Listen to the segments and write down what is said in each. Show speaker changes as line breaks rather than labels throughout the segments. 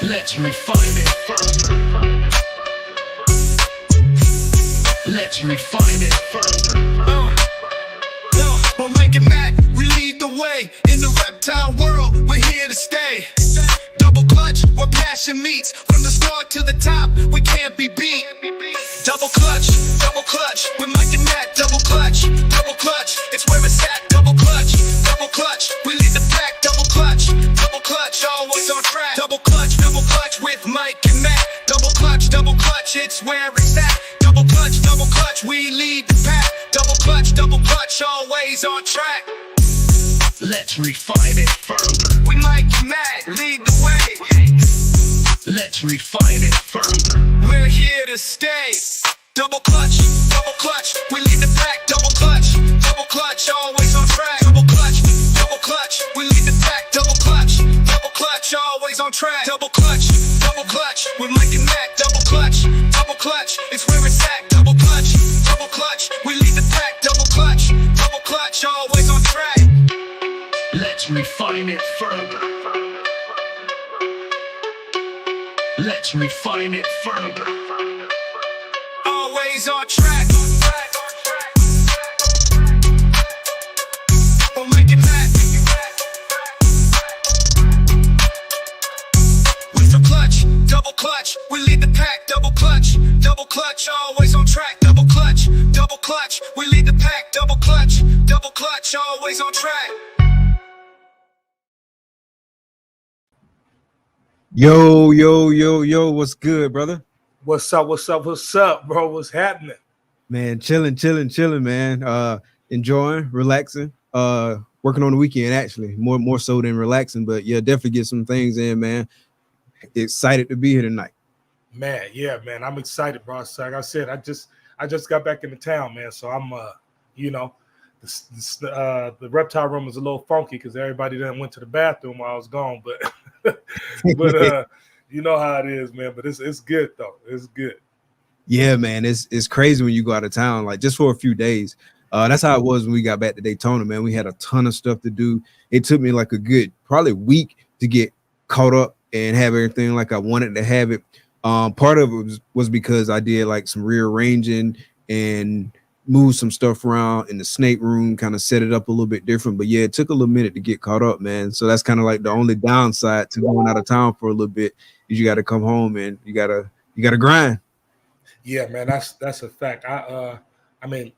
Let's refine it further. Let's refine it further.
We'll make it mad, we lead the way. In the reptile world, we're here to stay. Double clutch, where passion meets. From the start to the top, we can't be beat. Double clutch, with Mike and Matt. Double clutch, it's where it's at. Double clutch, we lead the pack. Double clutch, always on track. Double clutch with Mike and Matt. Double clutch, it's where it's at. Double clutch, we lead the pack. Double clutch, always on track.
Let's refine it further.
We Mike and Matt, lead the way.
Let's refine it further.
We're here to stay. Double clutch, we lead the pack. Double clutch, always on track. Double clutch, we lead the pack. Double clutch, always on track. Double clutch, with Mike and Mac. Double clutch, it's where it's at. Double clutch, we lead the pack. Double clutch, always on track.
Let's refine it further. Let's refine it further.
Always on track. We'll make it back. With the clutch, double clutch, we lead the pack. Double clutch, always on track. Double clutch, we lead the pack. Double clutch, always on track.
Yo, what's good, brother?
What's up, bro? What's happening?
Man, chilling, man. Enjoying, relaxing, working on the weekend, actually. More so than relaxing, but yeah, definitely get some things in, man. Excited to be here tonight.
Man, yeah, man. I'm excited, bro. So like I said, I just got back into town, man. So I'm the reptile room is a little funky because everybody done went to the bathroom while I was gone, but you know how it is, man. But it's good though. It's good.
Yeah, man. It's crazy when you go out of town, like just for a few days. That's how it was when we got back to Daytona, man. We had a ton of stuff to do. It took me like a good probably week to get caught up and have everything like I wanted to have it. Part of it was because I did like some rearranging and move some stuff around in the snake room, kind of set it up a little bit different. But yeah, it took a little minute to get caught up, man. So that's kind of like the only downside to going out of town for a little bit is you got to come home and you gotta grind.
Yeah, man, that's a fact. I mean,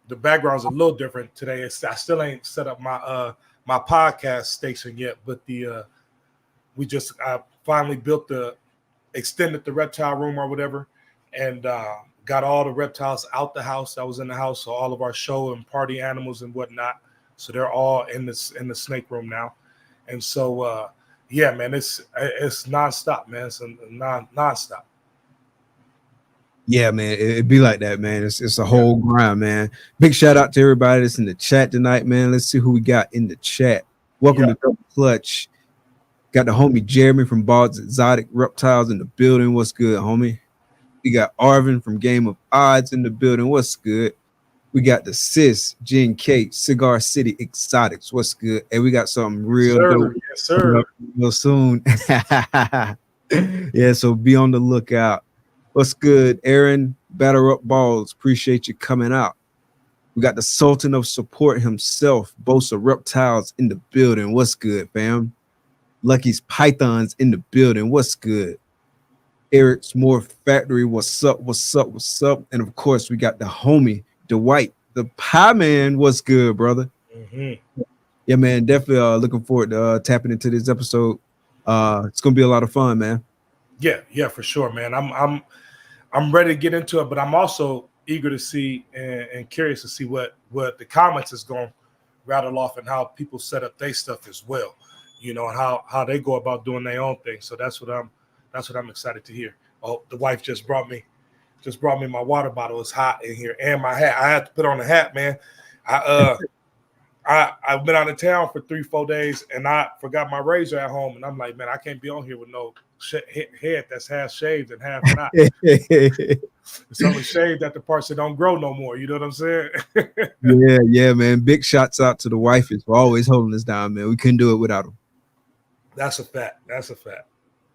the background's a little different today. I still ain't set up my my podcast station yet, but I finally extended the reptile room or whatever, and got all the reptiles out the house. I was in the house, so all of our show and party animals and whatnot. So they're all in the snake room now, and so yeah, man, it's nonstop, man. It's nonstop.
Yeah, man, it'd be like that, man. It's a whole grind, man. Big shout out to everybody that's in the chat tonight, man. Let's see who we got in the chat. Welcome to Double Clutch. Got the homie Jeremy from Bard's Exotic Reptiles in the building. What's good, homie? We got Arvin from Game of Odds in the building. What's good? We got the sis, Jen K, Cigar City Exotics. What's good? And we got something real dope.
Yes, sir.
Real soon. Yeah, so be on the lookout. What's good, Aaron? Batter up balls. Appreciate you coming out. We got the Sultan of Support himself, Bosa Reptiles in the building. What's good, fam? Lucky's Pythons in the building. What's good? Eric's More Factory. What's up? And of course, we got the homie, Dwight, the Pie Man. What's good, brother?
Mm-hmm.
Yeah, man. Definitely looking forward to tapping into this episode. It's gonna be a lot of fun, man.
Yeah, for sure, man. I'm ready to get into it, but I'm also eager to see and curious to see what the comments is going to rattle off and how people set up their stuff as well, and how they go about doing their own thing. So that's what I'm excited to hear. Oh, the wife just brought me my water bottle. It's hot in here, and my hat. I had to put on a hat, man. I've been out of town for 3-4 days, and I forgot my razor at home, and I'm like, man, I can't be on here with no head that's half shaved and half not. It's only shaved at the parts that don't grow no more. You know what I'm saying?
yeah, man. Big shots out to the wifeys for always holding us down, man. We couldn't do it without them.
That's a fact.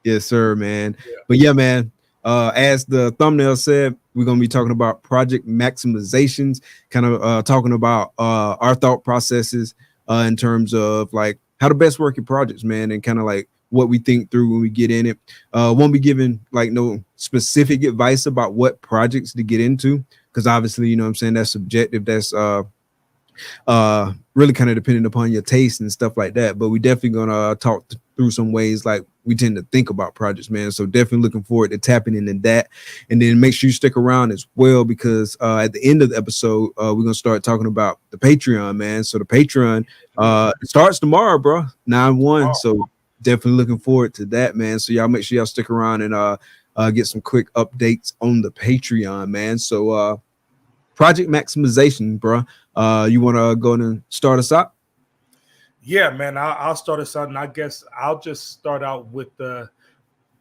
Yes, sir, man.
Yeah.
But yeah, man. As the thumbnail said, we're gonna be talking about project maximizations, kind of talking about our thought processes in terms of like how to best work your projects, man, and kind of like what we think through when we get in it. Won't be giving like no specific advice about what projects to get into, because obviously, you know what I'm saying, that's subjective. That's really kind of depending upon your taste and stuff like that. But we definitely gonna talk through some ways like we tend to think about projects, man. So definitely looking forward to tapping into that, and then make sure you stick around as well, because at the end of the episode we're gonna start talking about the Patreon, man. So the Patreon starts tomorrow, bro, 9/1. So definitely looking forward to that, man. So y'all make sure y'all stick around and get some quick updates on the Patreon, man. So project maximization, bro. You want to go and start us out?
Yeah, man. I'll start us out, and I guess I'll just start out with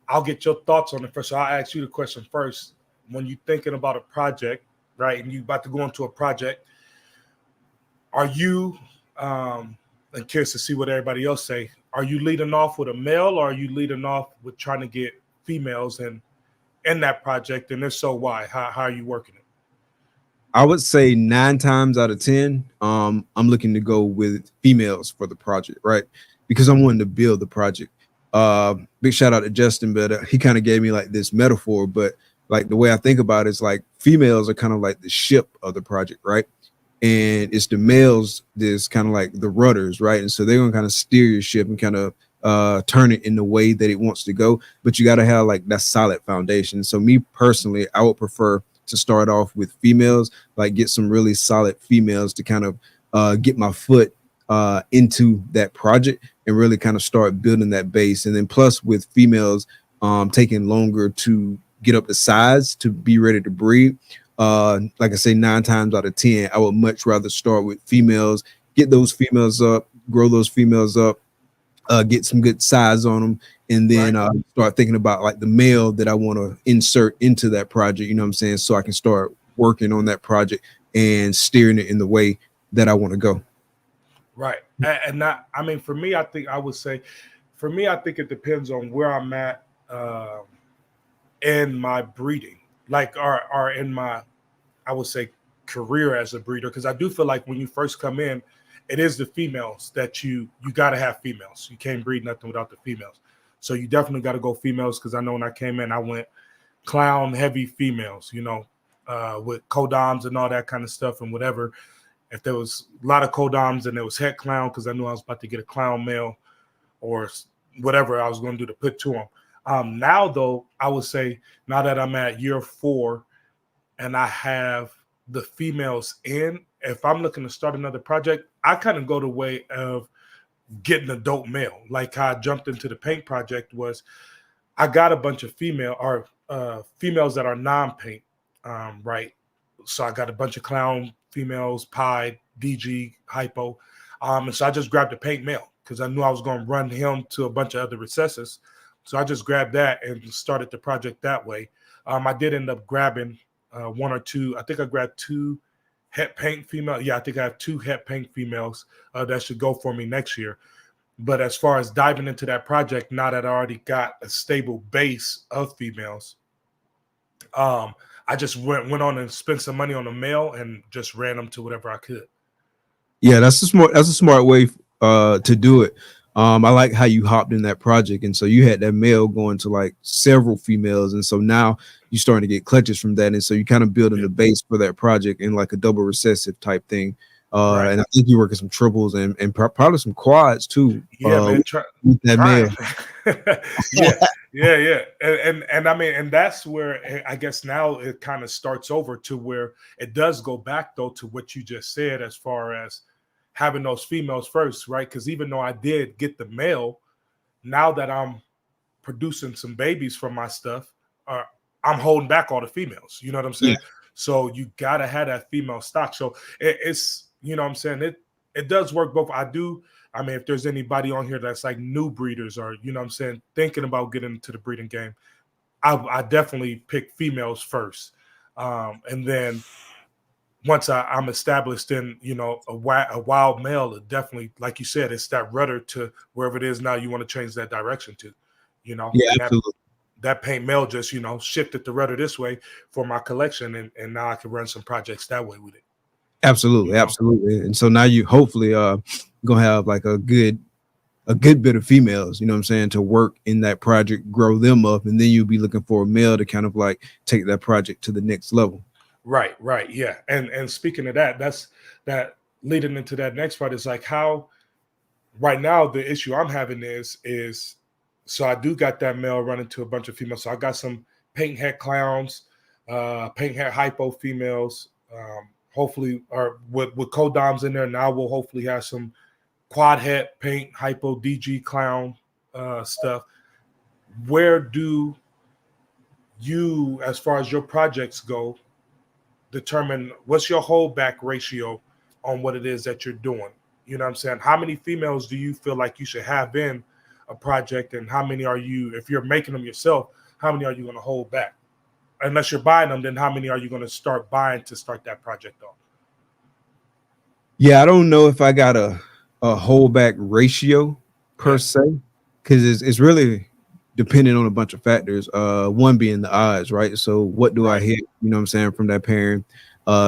I'll get your thoughts on it first. So I'll ask you the question first. When you're thinking about a project, right, and you're about to go into a project, are you, and curious to see what everybody else say, are you leading off with a male, or are you leading off with trying to get females in that project? And if so, why? How are you working it?
I would say 9 times out of 10, I'm looking to go with females for the project, right? Because I'm wanting to build the project. Big shout out to Justin, but he kind of gave me like this metaphor, but like the way I think about it is like females are kind of like the ship of the project, right? And it's the males that's kind of like the rudders, right? And so they're gonna kind of steer your ship and kind of turn it in the way that it wants to go. But you got to have like that solid foundation. So me personally, I would prefer to start off with females, like get some really solid females to kind of get my foot into that project and really kind of start building that base. And then plus with females taking longer to get up the size to be ready to breed. Like I say, 9 times out of 10, I would much rather start with females, get those females up, grow those females up, get some good size on them, and then start thinking about like the male that I want to insert into that project, you know what I'm saying? So I can start working on that project and steering it in the way that I want to go.
Right. And not, I mean, for me, I think it depends on where I'm at in my breeding, like, or in my, I would say, career as a breeder. Because I do feel like when you first come in, it is the females that you got to have females. You can't breed nothing without the females. So you definitely got to go females, because I know when I came in, I went clown heavy females, you know, with codoms and all that kind of stuff and whatever. If there was a lot of codoms and there was het clown, because I knew I was about to get a clown male or whatever I was going to do to put to them. Now, though, I would say now that I'm at year 4 and I have the females in, if I'm looking to start another project, I kind of go the way of getting a dope male. Like how I jumped into the paint project was I got a bunch of females that are non-paint, right? So I got a bunch of clown females, Pied, DG, Hypo. And so I just grabbed a paint male because I knew I was going to run him to a bunch of other recessives. So I just grabbed that and started the project that way. I did end up grabbing 1 or 2. I think I grabbed 2 het paint female. Yeah, I think I have 2 het paint females that should go for me next year. But as far as diving into that project, now that I already got a stable base of females, I just went on and spent some money on a male and just ran them to whatever I could.
Yeah, that's a smart way to do it. I like how you hopped in that project, and so you had that male going to like several females, and so now you're starting to get clutches from that, and so you kind of building the base for that project in like a double recessive type thing. And I think you're working some triples and probably some quads too.
Yeah, man,
with that male.
yeah. And I mean, and that's where I guess now it kind of starts over to where it does go back though to what you just said as far as having those females first, right? Because even though I did get the male, now that I'm producing some babies from my stuff, I'm holding back all the females. You know what I'm saying? Yeah. So you gotta have that female stock. So it's, you know what I'm saying, it does work both. I mean, if there's anybody on here that's like new breeders or, you know what I'm saying, thinking about getting into the breeding game, I definitely pick females first. And then once I'm established in, you know, a wild male, it definitely, like you said, it's that rudder to wherever it is now you want to change that direction to. you know,
Yeah,
and
absolutely.
that paint male just, you know, shifted the rudder this way for my collection, and now I can run some projects that way with it.
Absolutely,
You know?
absolutely. And so now you hopefully gonna have like a good bit of females, you know what I'm saying, to work in that project, grow them up, and then you'll be looking for a male to kind of like take that project to the next level.
Right, yeah. And speaking of that, that's that leading into that next part is like how right now the issue I'm having is so I do got that male running to a bunch of females. So I got some paint head clowns, paint head hypo females, hopefully or with codoms in there. Now we'll hopefully have some quad head paint hypo DG clown stuff. Where do you, as far as your projects go, determine what's your holdback ratio on what it is that you're doing? You know what I'm saying? How many females do you feel like you should have in a project, and how many are you, if you're making them yourself, how many are you going to hold back? Unless you're buying them, then how many are you going to start buying to start that project off?
Yeah, I don't know if I got a holdback ratio per
Yeah,
se, because it's really dependent on a bunch of factors. One being the odds, right? So what do I
right,
hit? You know what I'm saying, from that parent?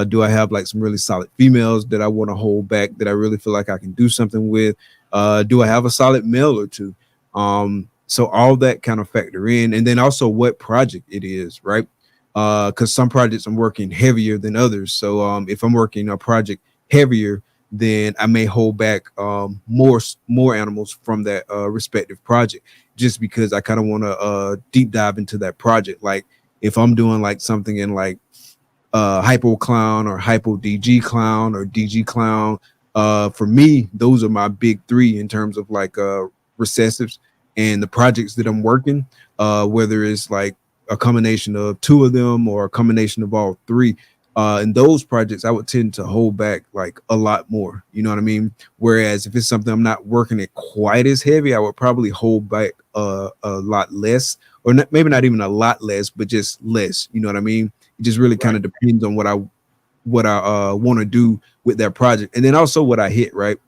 Do I have like some really solid females that I want to hold back that I really feel like I can do something with? Do I have a solid male or two? So all that kind of factor in, and then also what project it is, right? Because some projects I'm working heavier than others. So if I'm working a project heavier, then I may hold back more animals from that respective project, just because I kind of want to deep dive into that project. Like if I'm doing like something in like hypo clown or hypo DG clown or DG clown, for me those are my big three in terms of like recessives and the projects that I'm working, whether it's like a combination of two of them or a combination of all three. In those projects, I would tend to hold back like a lot more. You know what I mean? Whereas if it's something I'm not working it quite as heavy, I would probably hold back a lot less, or not, maybe not even a lot less, but just less. You know what I mean? It just really kind
right,
of depends on what I want to do with that project, and then also what I hit. Right?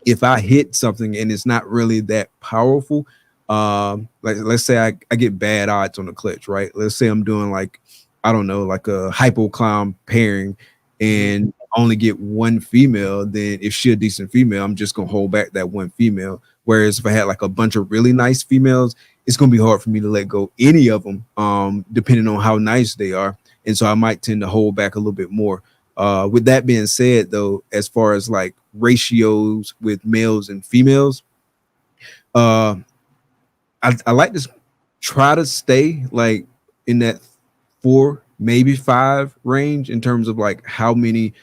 If I hit something and it's not really that powerful, like let's say I get bad odds on the clutch, right? Let's say I'm doing like, I don't know, like a hypo clown pairing
hmm,
and only get one female, then if she a decent female, I'm just gonna hold back that one female. Whereas if I had like a bunch of really nice females, it's gonna be hard for me to let go any of them, depending on how nice they are. And so I might tend to hold back a little bit more. With that being said, though, as far as like ratios with males and females, uh, I like to try to stay like in that four, maybe five range in terms of like how many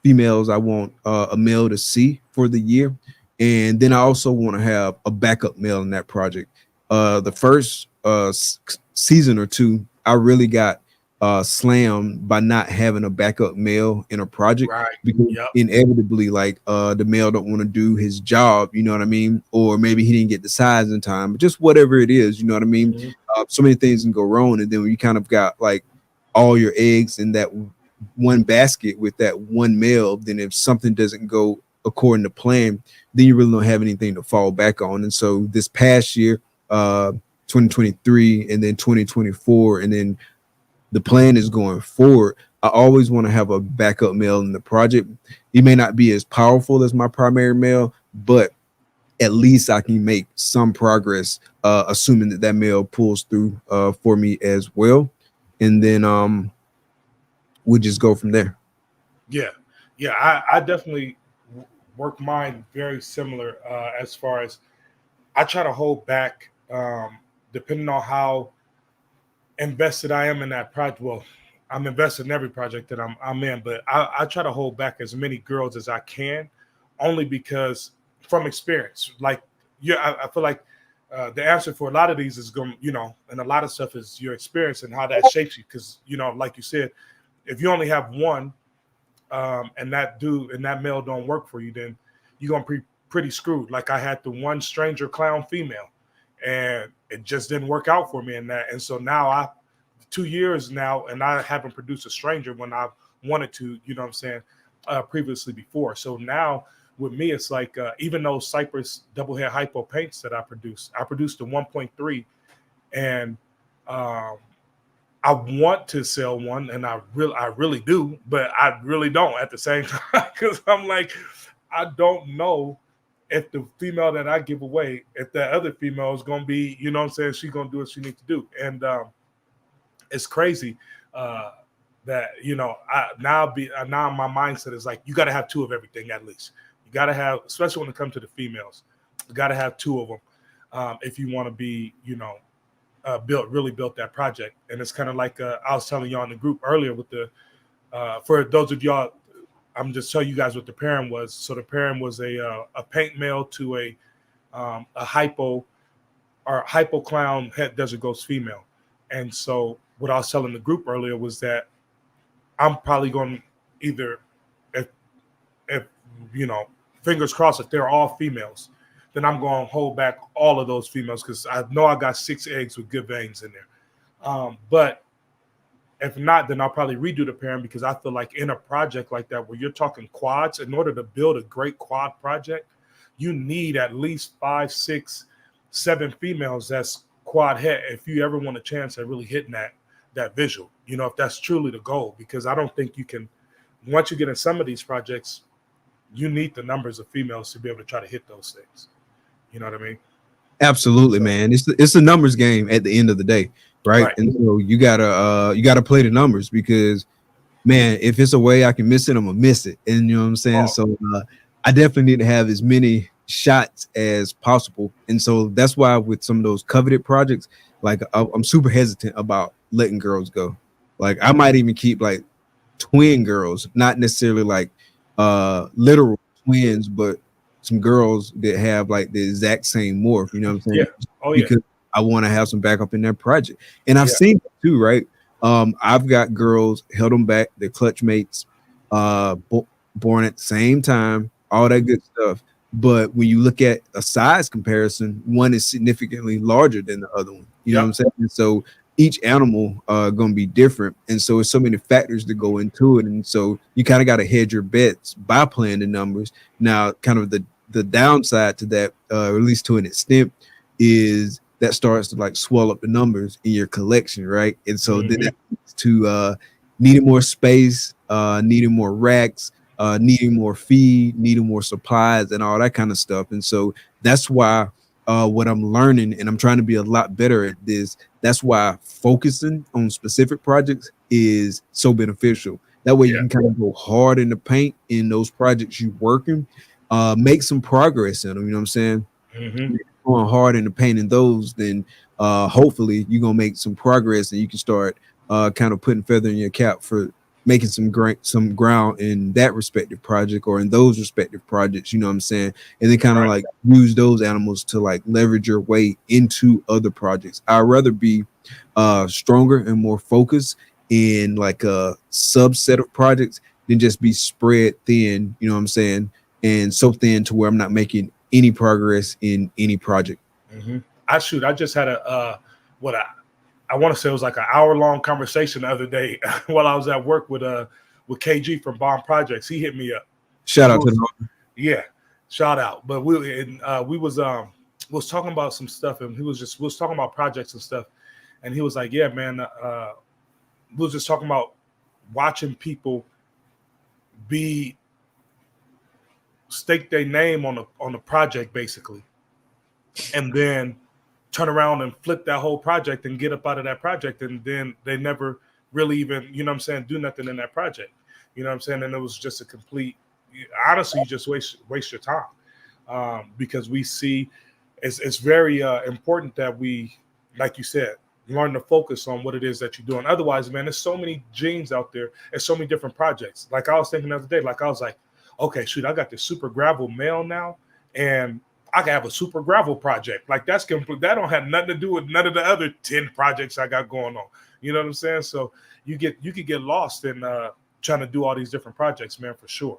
females I want a male to see for the year. And then I also want to have a backup male in that project. The first season or two, I really got slammed by not having a backup male in a project,
right,
because
yep,
inevitably like the male don't want to do his job, you know what I mean? Or maybe he didn't get the size in time, but just whatever it is, you know what I mean?
hmm,
So many things can go wrong. And then when you kind of got like all your eggs in that one basket with that one male, then if something doesn't go according to plan, then you really don't have anything to fall back on. And so this past year, 2023 and then 2024, and then the plan is going forward, I always want to have a backup male in the project. He may not be as powerful as my primary male, but at least I can make some progress, assuming that that male pulls through for me as well. And then we'll just go from there.
yeah, yeah. I definitely work mine very similar as far as I try to hold back, depending on how invested I am in that project. Well, I'm invested in every project that I'm in, but I try to hold back as many girls as I can, only because from experience. Like, yeah, I feel like the answer for a lot of these is going, you know, and a lot of stuff is your experience and how that shapes you. Because you know, like you said, if you only have one, and that dude and that male don't work for you, then you're gonna be pretty screwed. Like I had the one stranger clown female, and it just didn't work out for me in that. And so now 2 years now, and I haven't produced a stranger when I wanted to, you know what I'm saying, previously before. So now with me, it's like even those Cypress double head hypo paints that I produced the 1.3 and I want to sell one, and I really do, but I really don't at the same time, because I'm like, I don't know if the female that I give away, if that other female is gonna be, you know what I'm saying, she's gonna do what she needs to do. And it's crazy that, you know, now my mindset is like, you got to have two of everything at least. You got to have, especially when it comes to the females, you got to have two of them if you want to be, you know, really built that project. And it's kind of like I was telling y'all in the group earlier with the for those of y'all, I'm just telling you guys what the pairing was. So the pairing was a paint male to a hypo clown het desert ghost female. And so what I was telling the group earlier was that I'm probably going to either, if you know, fingers crossed, if they're all females, then I'm going to hold back all of those females, because I know I got 6 eggs with good veins in there. But if not, then I'll probably redo the pairing, because I feel like in a project like that where you're talking quads, in order to build a great quad project, you need at least 5, 6, 7 females that's quad het if you ever want a chance at really hitting that visual, you know, if that's truly the goal. Because I don't think you can, once you get in some of these projects, you need the numbers of females to be able to try to hit those things. You know what I mean?
Absolutely, man. It's a numbers game at the end of the day, right? And so you gotta play the numbers, because, man, if it's a way I can miss it, I'm gonna miss it. And you know what I'm saying? So I definitely need to have as many shots as possible. And so that's why with some of those coveted projects, like I'm super hesitant about letting girls go. Like I might even keep like twin girls, not necessarily like literal twins, but some girls that have like the exact same morph, you know what I'm saying?
Yeah. Oh, yeah.
Because I want to have some backup in their project. And I've seen it too, right? I've got girls, held them back, they're clutch mates, born at the same time, all that good stuff. But when you look at a size comparison, one is significantly larger than the other one. You know what I'm saying? And so each animal going to be different. And so it's so many factors that go into it. And so you kind of got to hedge your bets by playing the numbers. Now, kind of the downside to that, at least to an extent, is that starts to like swell up the numbers in your collection, right? And so then that leads to needing more space, needing more racks, needing more feed, needing more supplies, and all that kind of stuff. And so that's why what I'm learning, and I'm trying to be a lot better at this, that's why focusing on specific projects is so beneficial. That way you can kind of go hard in the paint in those projects you're working, make some progress in them, you know what I'm saying? Going hard in the paint in those, then hopefully you're gonna make some progress, and you can start kind of putting feather in your cap for making some ground in that respective project or in those respective projects, you know what I'm saying? And then kind of like use those animals to like leverage your way into other projects. I'd rather be stronger and more focused in like a subset of projects than just be spread thin, you know what I'm saying? And so thin to where I'm not making any progress in any project.
I just had a I want to say it was like an hour-long conversation the other day while I was at work with KG from Bomb Projects. He hit me up.
Shout out to them.
Yeah, shout out. But we was talking about some stuff, and we was talking about projects and stuff, and he was like, "Yeah, man, we was just talking about watching people stake their name on a project basically, and then turn around and flip that whole project and get up out of that project, and then they never really even, you know what I'm saying, do nothing in that project, you know what I'm saying? And it was just a complete, honestly, you just waste your time, because we see it's very important that we, like you said, learn to focus on what it is that you're doing. Otherwise, man, there's so many genes out there, there's so many different projects. Like I was thinking the other day, like I was like, okay, shoot, I got this super gravel male now, and I can have a super gravel project. Like that's complete. That don't have nothing to do with none of the other 10 projects I got going on. You know what I'm saying? So you could get lost in trying to do all these different projects, man, for sure.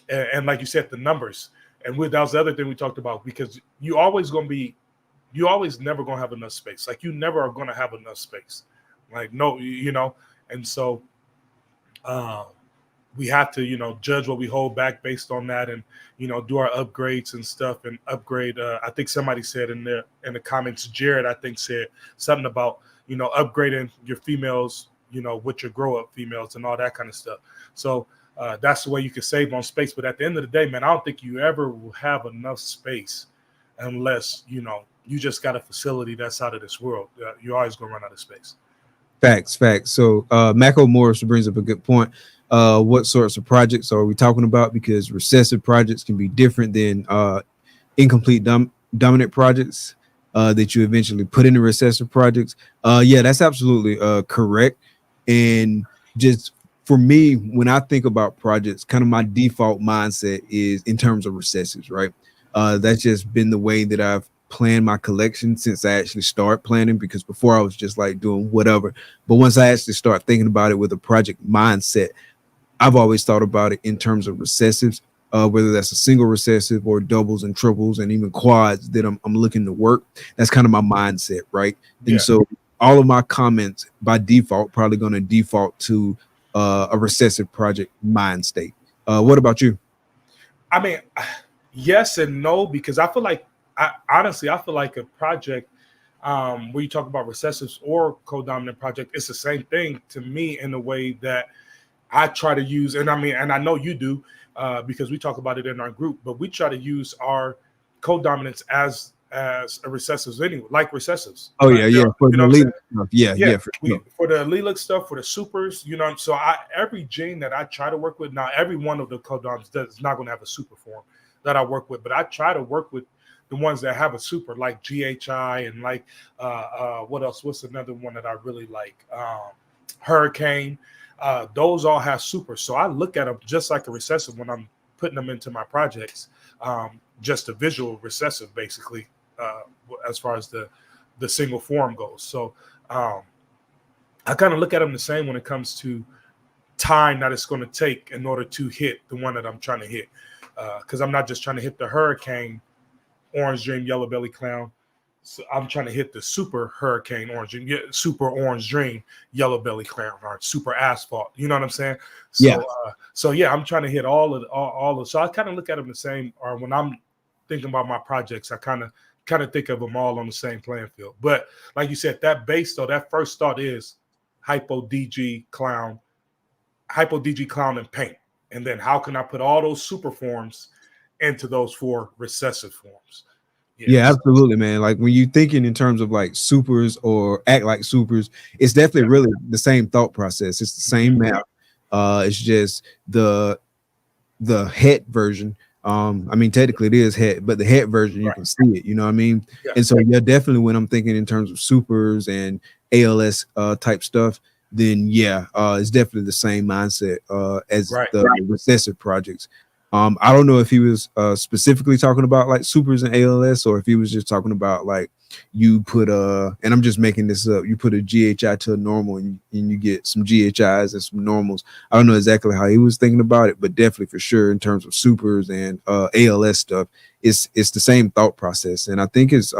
And like you said, the numbers. And that was the other thing we talked about, because you always never gonna have enough space. Like you never are gonna have enough space. Like no, you know. And so we have to, judge what we hold back based on that, and do our upgrades and stuff, and upgrade. I think somebody said in the comments, Jared, I think, said something about upgrading your females, with your grow up females and all that kind of stuff. So that's the way you can save on space. But at the end of the day, man, I don't think you ever will have enough space unless you just got a facility that's out of this world. You're always gonna run out of space.
Facts. So Mako Morris brings up a good point. What sorts of projects are we talking about? Because recessive projects can be different than incomplete dominant projects that you eventually put into recessive projects. Yeah, that's absolutely correct. And just for me, when I think about projects, kind of my default mindset is in terms of recessives, right? That's just been the way that I've planned my collection since I actually started planning, because before I was just like doing whatever. But once I actually start thinking about it with a project mindset, I've always thought about it in terms of recessives, whether that's a single recessive or doubles and triples and even quads that I'm looking to work. That's kind of my mindset, right?
Yeah.
And so all of my comments by default probably going to default to a recessive project mind state. What about you?
I mean, yes and no, because I feel like, honestly, I feel like a project where you talk about recessives or co-dominant project, it's the same thing to me in the way that I try to use, and I know you do, because we talk about it in our group, but we try to use our co-dominants as a recessives anyway, like recessives.
Oh yeah, yeah. For the elite stuff. Yeah,
for the elite stuff, for the supers, so every gene that I try to work with, now every one of the co-doms is not going to have a super form that I work with, but I try to work with the ones that have a super, like GHI and like what else? What's another one that I really like? Hurricane. Those all have super. So I look at them just like a recessive when I'm putting them into my projects. Just a visual recessive, basically, as far as the single form goes. So I kind of look at them the same when it comes to time that it's going to take in order to hit the one that I'm trying to hit. Because I'm not just trying to hit the Hurricane Orange Dream Yellow Belly Clown. So I'm trying to hit the super Hurricane Orange Dream, super Orange Dream Yellow Belly Clown, or super Asphalt. You know what I'm saying? So,
yeah.
So I'm trying to hit all of. So I kind of look at them the same. Or when I'm thinking about my projects, I kind of think of them all on the same playing field. But like you said, that base though, that first thought is Hypo DG Clown, and Paint, and then how can I put all those super forms into those 4 recessive forms?
Yeah, absolutely, man. Like when you're thinking in terms of like supers or act like supers, it's definitely really the same thought process. It's the same map. It's just the het version. I mean, technically it is het, but the het version you can see it. You know what I mean?
Yeah.
And so definitely when I'm thinking in terms of supers and ALS type stuff, then it's definitely the same mindset as the recessive projects. I don't know if he was specifically talking about like supers and ALS, or if he was just talking about like you put and I'm just making this up, you put a GHI to a normal and you get some GHIs and some normals. I don't know exactly how he was thinking about it, but definitely for sure in terms of supers and ALS stuff, it's the same thought process. And I think it's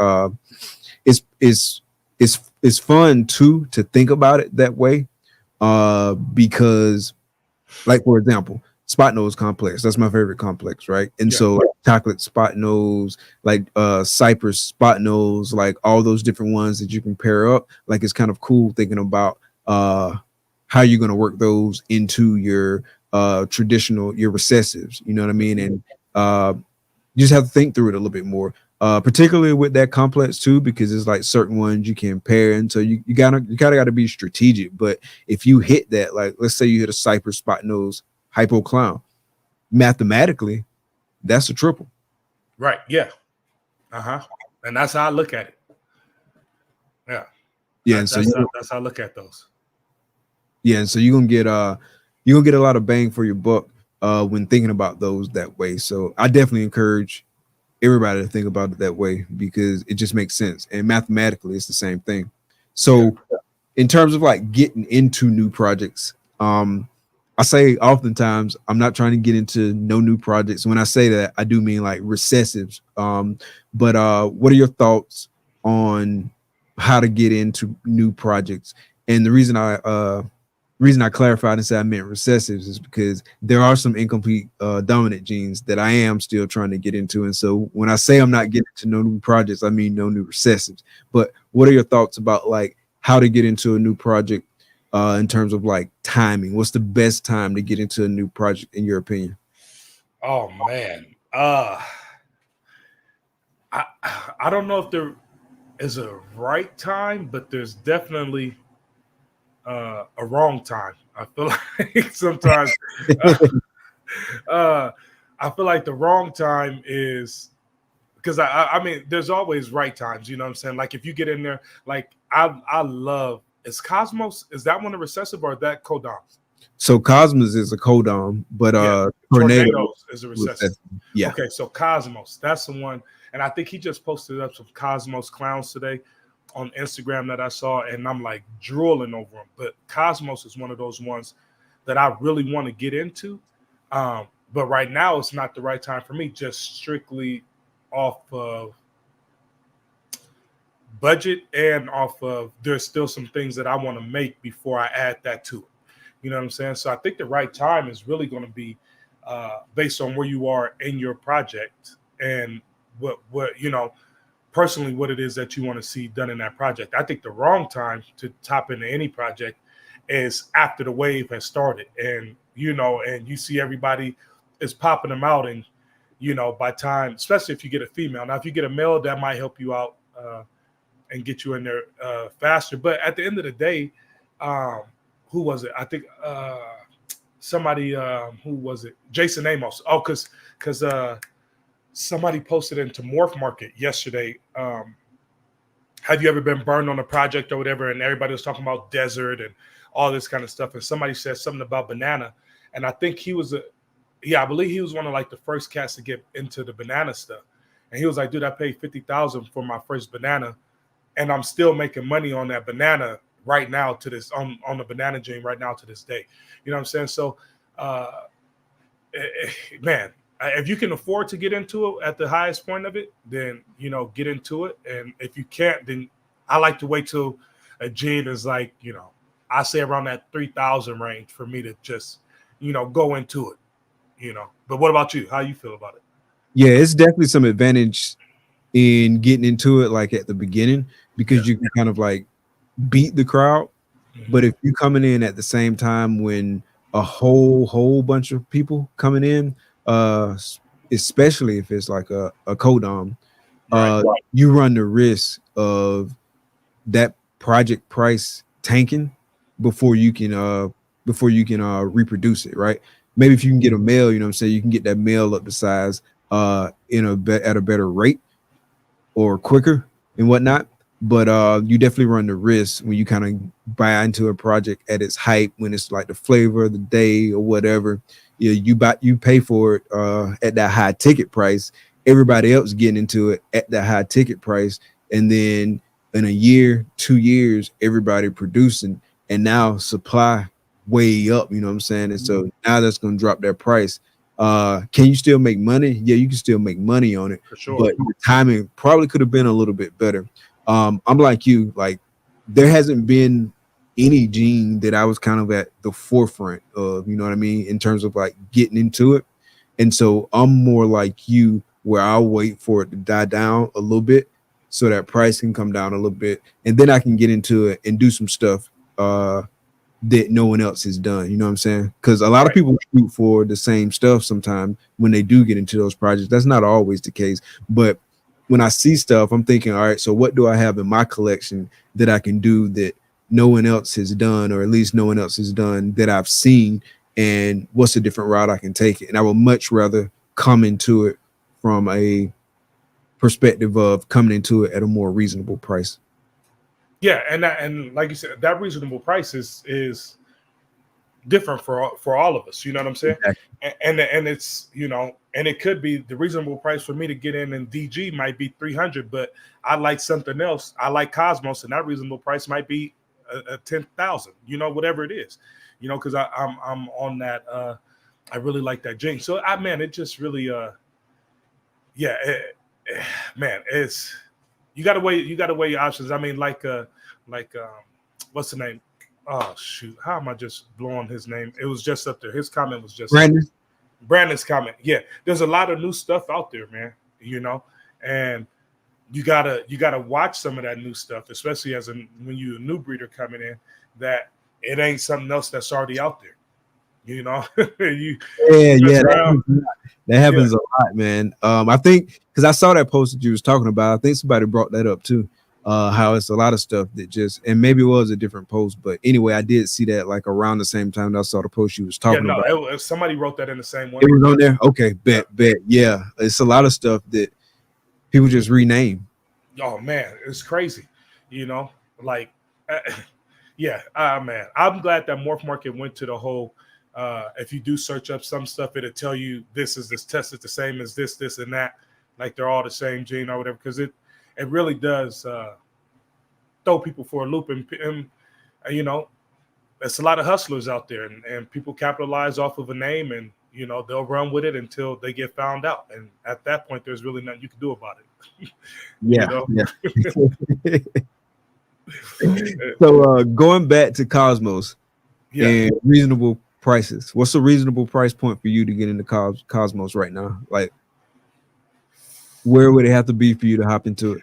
fun too to think about it that way, because like, for example, spot nose complex, that's my favorite complex, right? And so like, chocolate spot nose, like cypress spot nose, like all those different ones that you can pair up, like it's kind of cool thinking about how you're going to work those into your traditional, your recessives, you know what I mean? And you just have to think through it a little bit more, particularly with that complex too, because it's like certain ones you can pair, and so you kind of got to be strategic. But if you hit that, like let's say you hit a cypress spot nose hypo clown, mathematically that's a triple,
right? And that's how I look at it. And so that's how I look at those.
And so you're gonna get a lot of bang for your buck when thinking about those that way. So I definitely encourage everybody to think about it that way, because it just makes sense, and mathematically it's the same thing. So in terms of like getting into new projects, I say oftentimes I'm not trying to get into no new projects. When I say that, I do mean like recessives. But what are your thoughts on how to get into new projects? And the reason I reason I clarified and said I meant recessives is because there are some incomplete dominant genes that I am still trying to get into. And so when I say I'm not getting to no new projects, I mean no new recessives. But what are your thoughts about like how to get into a new project in terms of like timing? What's the best time to get into a new project in your opinion?
Oh man. I don't know if there is a right time, but there's definitely a wrong time. I feel like sometimes uh, I feel like the wrong time is because I mean there's always right times, you know what I'm saying? Like if you get in there, like I love is Cosmos, is that one a recessive or is that Codons?
So Cosmos is a codon, but
Yeah,
tornado
Tornadoes is a recessive.
yeah.
Okay, so Cosmos, that's the one. And I think he just posted up some Cosmos clowns today on Instagram that I saw, and I'm like drooling over them. But Cosmos is one of those ones that I really want to get into. But right now, it's not the right time for me, just strictly off of budget and off of there's still some things that I want to make before I add that to it. You know what I'm saying? So I think the right time is really going to be based on where you are in your project and what you know personally what it is that you want to see done in that project. I think the wrong time to top into any project is after the wave has started, and you know, and you see everybody is popping them out, and you know, by time, especially if you get a female. Now, if you get a male, that might help you out and get you in there faster. But at the end of the day, um, who was it? I think somebody who was it? Jason Amos. Oh, because somebody posted into Morph Market yesterday. Have you ever been burned on a project or whatever? And everybody was talking about desert and all this kind of stuff. And somebody said something about banana. And I think he was I believe he was one of like the first cats to get into the banana stuff. And he was like, dude, I paid $50,000 for my first banana, and I'm still making money on that banana right now to this on the banana gene right now to this day. You know what I'm saying? So, man, if you can afford to get into it at the highest point of it, then you know get into it. And if you can't, then I like to wait till a gene is like I say around that 3,000 range for me to just go into it. But what about you? How you feel about it?
Yeah, it's definitely some advantage in getting into it like at the beginning because you can kind of like beat the crowd. But if you're coming in at the same time when a whole bunch of people coming in, especially if it's like a codom, you run the risk of that project price tanking before you can reproduce it, right? Maybe if you can get a male, you know what I'm saying, you can get that male up to size at a better rate or quicker and whatnot. But you definitely run the risk when you kind of buy into a project at its hype, when it's like the flavor of the day or whatever. You pay for it at that high ticket price. Everybody else getting into it at that high ticket price, and then in a year, 2 years, everybody producing, and now supply way up. You know what I'm saying? And so now that's going to drop their price. Can you still make money? Yeah, you can still make money on it,
For sure.
but the timing probably could have been a little bit better. I'm like you, like there hasn't been any gene that I was kind of at the forefront of, you know what I mean, in terms of like getting into it. And so I'm more like you, where I'll wait for it to die down a little bit so that price can come down a little bit, and then I can get into it and do some stuff that no one else has done. You know what I'm saying? Because a lot of people shoot for the same stuff sometimes when they do get into those projects. That's not always the case. But when I see stuff, I'm thinking, all right, so what do I have in my collection that I can do that no one else has done, or at least no one else has done that I've seen? And what's a different route I can take it? And I would much rather come into it from a perspective of coming into it at a more reasonable price.
Yeah, and like you said, that reasonable price is different for all of us. You know what I'm saying? Exactly. And it's and it could be the reasonable price for me to get in DG might be 300, but I like something else. I like Cosmos, and that reasonable price might be a 10,000. Whatever it is. Because I'm on that. I really like that gene. So it just really man, it's you got to weigh your options. I mean, like what's the name? Oh shoot, how am I just blowing his name? It was just up there. His comment was just
Brandon.
Brandon's comment. Yeah, there's a lot of new stuff out there, man. And you gotta watch some of that new stuff, especially when you're a new breeder coming in, that it ain't something else that's already out there. You
Yeah,
mess around.
that
Yeah,
happens a lot, man. I think because I saw that post that you was talking about, I think somebody brought that up too. How it's a lot of stuff that just, and maybe it was a different post, but anyway, I did see that like around the same time that I saw the post you was
yeah.
talking
No,
about.
somebody wrote that in the same one.
It was on there. Okay,
Yeah.
bet. Yeah, it's a lot of stuff that people just rename.
Oh man, it's crazy. You know, like, uh, yeah, man. I'm glad that Morph Market went to the whole. If you do search up some stuff, it'll tell you this test is the same as this, and that. Like they're all the same gene or whatever, because it really does throw people for a loop, and it's a lot of hustlers out there, and people capitalize off of a name, and they'll run with it until they get found out, and at that point, there's really nothing you can do about it. you
Yeah,
know,
yeah. So going back to Cosmos
yeah.
and reasonable prices, what's a reasonable price point for you to get into Cosmos right now? Like, where would it have to be for you to hop into it?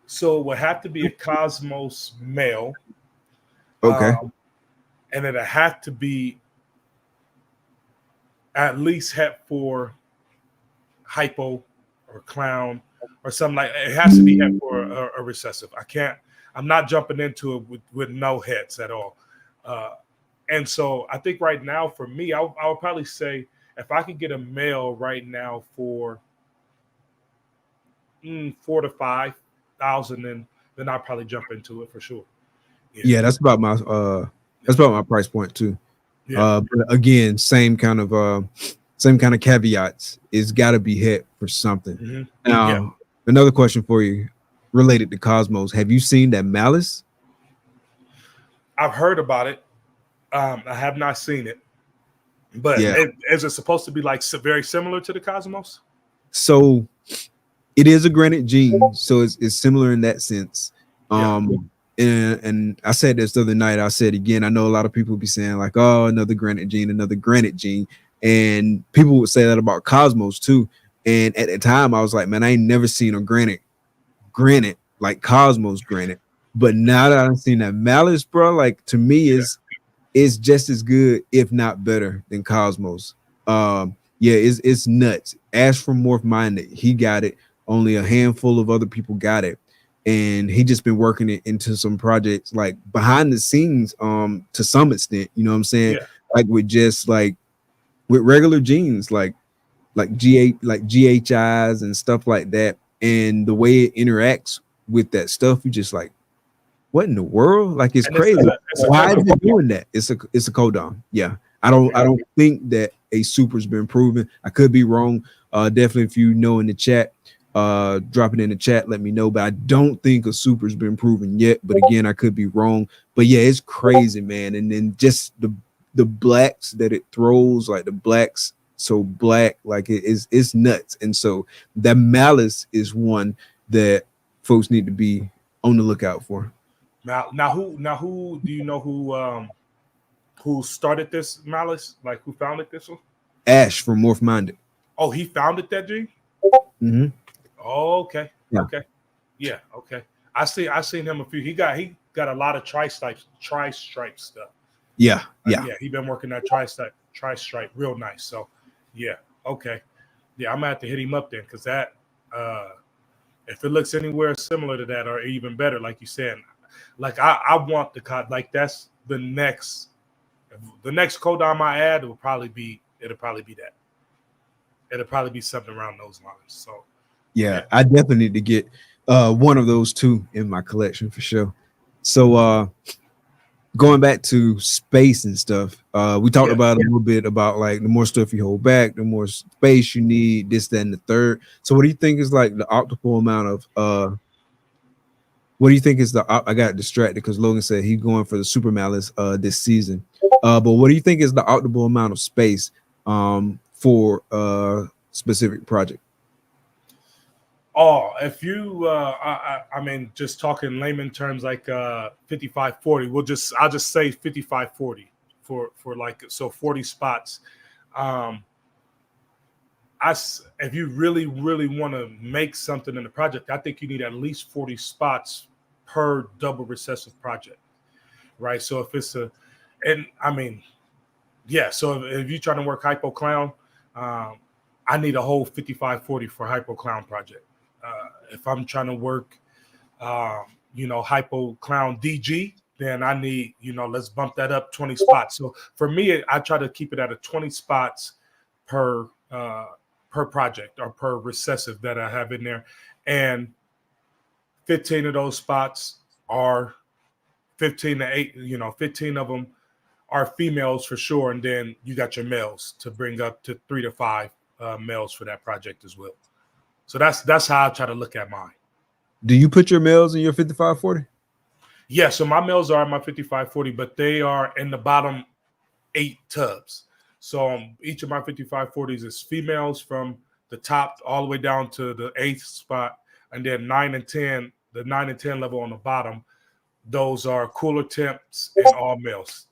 So it would have to be a Cosmos male,
Okay.
and it'd have to be at least het for hypo or clown or something like. It has to be het for a recessive. I'm not jumping into it with no heads at all. And so I think right now for me, I would probably say if I could get a male right now for 4,000 to 5,000, then I'll probably jump into it for sure.
Yeah, that's about my price point too.
Yeah.
But again, same kind of caveats. It's got to be hit for something.
Mm-hmm.
Now,
Yeah.
another question for you related to Cosmos. Have you seen that Malice?
I've heard about it. I have not seen it, but
Yeah.
is it supposed to be like very similar to the Cosmos?
So it is a granite gene, so it's similar in that sense. And I said this the other night. I said again. I know a lot of people be saying like, "Oh, another granite gene," and people would say that about Cosmos too. And at the time, I was like, "Man, I ain't never seen a granite like Cosmos granite." But now that I've seen that Malice, bro, like to me is just as good, if not better, than Cosmos. Yeah, it's nuts. Ash from Morph Minded, he got it. Only a handful of other people got it, and he just been working it into some projects like behind the scenes, to some extent. You know what I'm saying?
Yeah.
Like with regular genes, like GHIs and stuff like that, and the way it interacts with that stuff, you just like, what in the world? Like it's
And
crazy.
it's a
Why is
codon.
it doing that? It's a codon. Yeah. I don't think that a super's been proven. I could be wrong. Definitely if you know in the chat, drop it in the chat, let me know. But I don't think a super's been proven yet. But again, I could be wrong. But yeah, it's crazy, man. And then just the blacks that it throws, like the blacks so black, like it's nuts. And so that Malice is one that folks need to be on the lookout for.
Now who do you know who started this Malice? Like who founded this one?
Ash from Morph Minded.
Oh, he founded that gene?
Mm-hmm.
Oh, okay.
Yeah.
Okay. Yeah, okay. I seen him a few. He got a lot of tri-stripe stuff.
Yeah.
He been working that tri-stripe real nice. So yeah, okay. Yeah, I'm gonna have to hit him up then, because that if it looks anywhere similar to that or even better, like you said, like I want the cod, like that's the next codon I add, it'll probably be that. It'll probably be something around those lines. So
yeah. I definitely need to get one of those two in my collection for sure. So going back to space and stuff, we talked about a little bit about like the more stuff you hold back, the more space you need, this, that, and the third. So what do you think is like the optimal amount of what do you think is I got distracted because Logan said he's going for the Super Malice this season. But what do you think is the optimal amount of space for a specific project?
Oh, if you, I mean, just talking layman terms like 5540, I'll just say 5540 for like, so 40 spots. Um, if you really, really want to make something in the project, I think you need at least 40 spots per double recessive project, right? So if it's and I mean, yeah, so if you're trying to work Hypo Clown, I need a whole 5540 for Hypo Clown project. If I'm trying to work, Hypo Clown DG, then I need, let's bump that up 20 spots. So for me, I try to keep it at a 20 spots per project or per recessive that I have in there. And 15 of those spots are 15 to 8, 15 of them are females for sure. And then you got your males to bring up to 3 to 5 males for that project as well. So that's how I try to look at mine.
Do you put your males in your 5540?
Yeah, so my males are in my 5540, but they are in the bottom 8 tubs. So each of my 5540s is females from the top all the way down to the 8th spot, and then 9 and 10, the 9 and 10 level on the bottom, those are cooler temps and all males.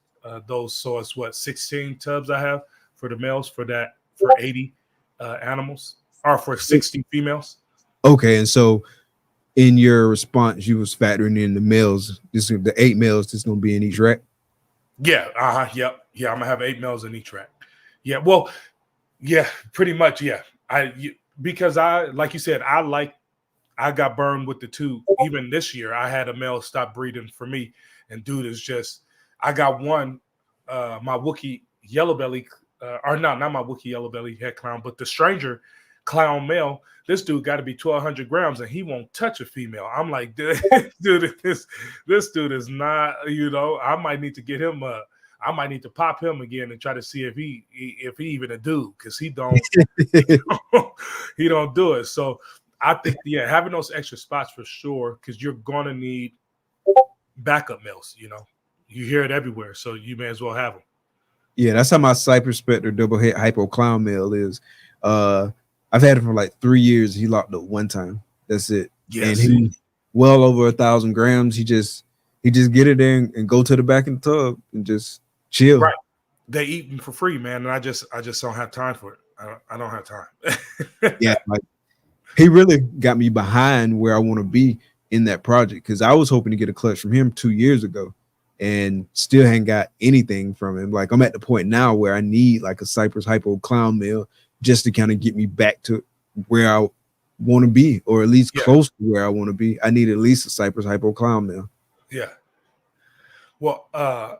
So it's 16 tubs I have for the males for 80 animals, or for 60 females.
Okay, and so in your response, you was factoring in the males. The 8 males that's going to be in each rack.
Yeah. Yep. Yeah. I'm gonna have 8 males in each rack. Yeah. Well. Yeah. Pretty much. Yeah. Because like you said, I got burned with the 2. Even this year, I had a male stop breeding for me, and dude is just. I got one, my Wookiee yellow belly, or not my Wookiee yellow belly head clown, but the stranger clown male. This dude got to be 1,200 grams, and he won't touch a female. I'm like, dude, this dude is not. I might need to get him. I might need to pop him again and try to see if he even a dude, because he don't he don't do it. So I think having those extra spots for sure, because you're gonna need backup males. You hear it everywhere, so you may as well have them.
Yeah, that's how my Cypress Spectre double head Hypo Clown male is. I've had him for like 3 years. He locked up one time. That's it.
Yes.
And he well over 1,000 grams. He just get it there and go to the back of the tub and just chill.
Right. They eat them for free, man. And I just don't have time for it. I don't have time.
Yeah, like he really got me behind where I want to be in that project, because I was hoping to get a clutch from him 2 years ago and still hadn't got anything from him. Like I'm at the point now where I need like a Cypress Hypo Clown male just to kind of get me back to where I want to be, or at least close to where I want to be. I need at least a Cypress Hypo Clown male.
Yeah. Well,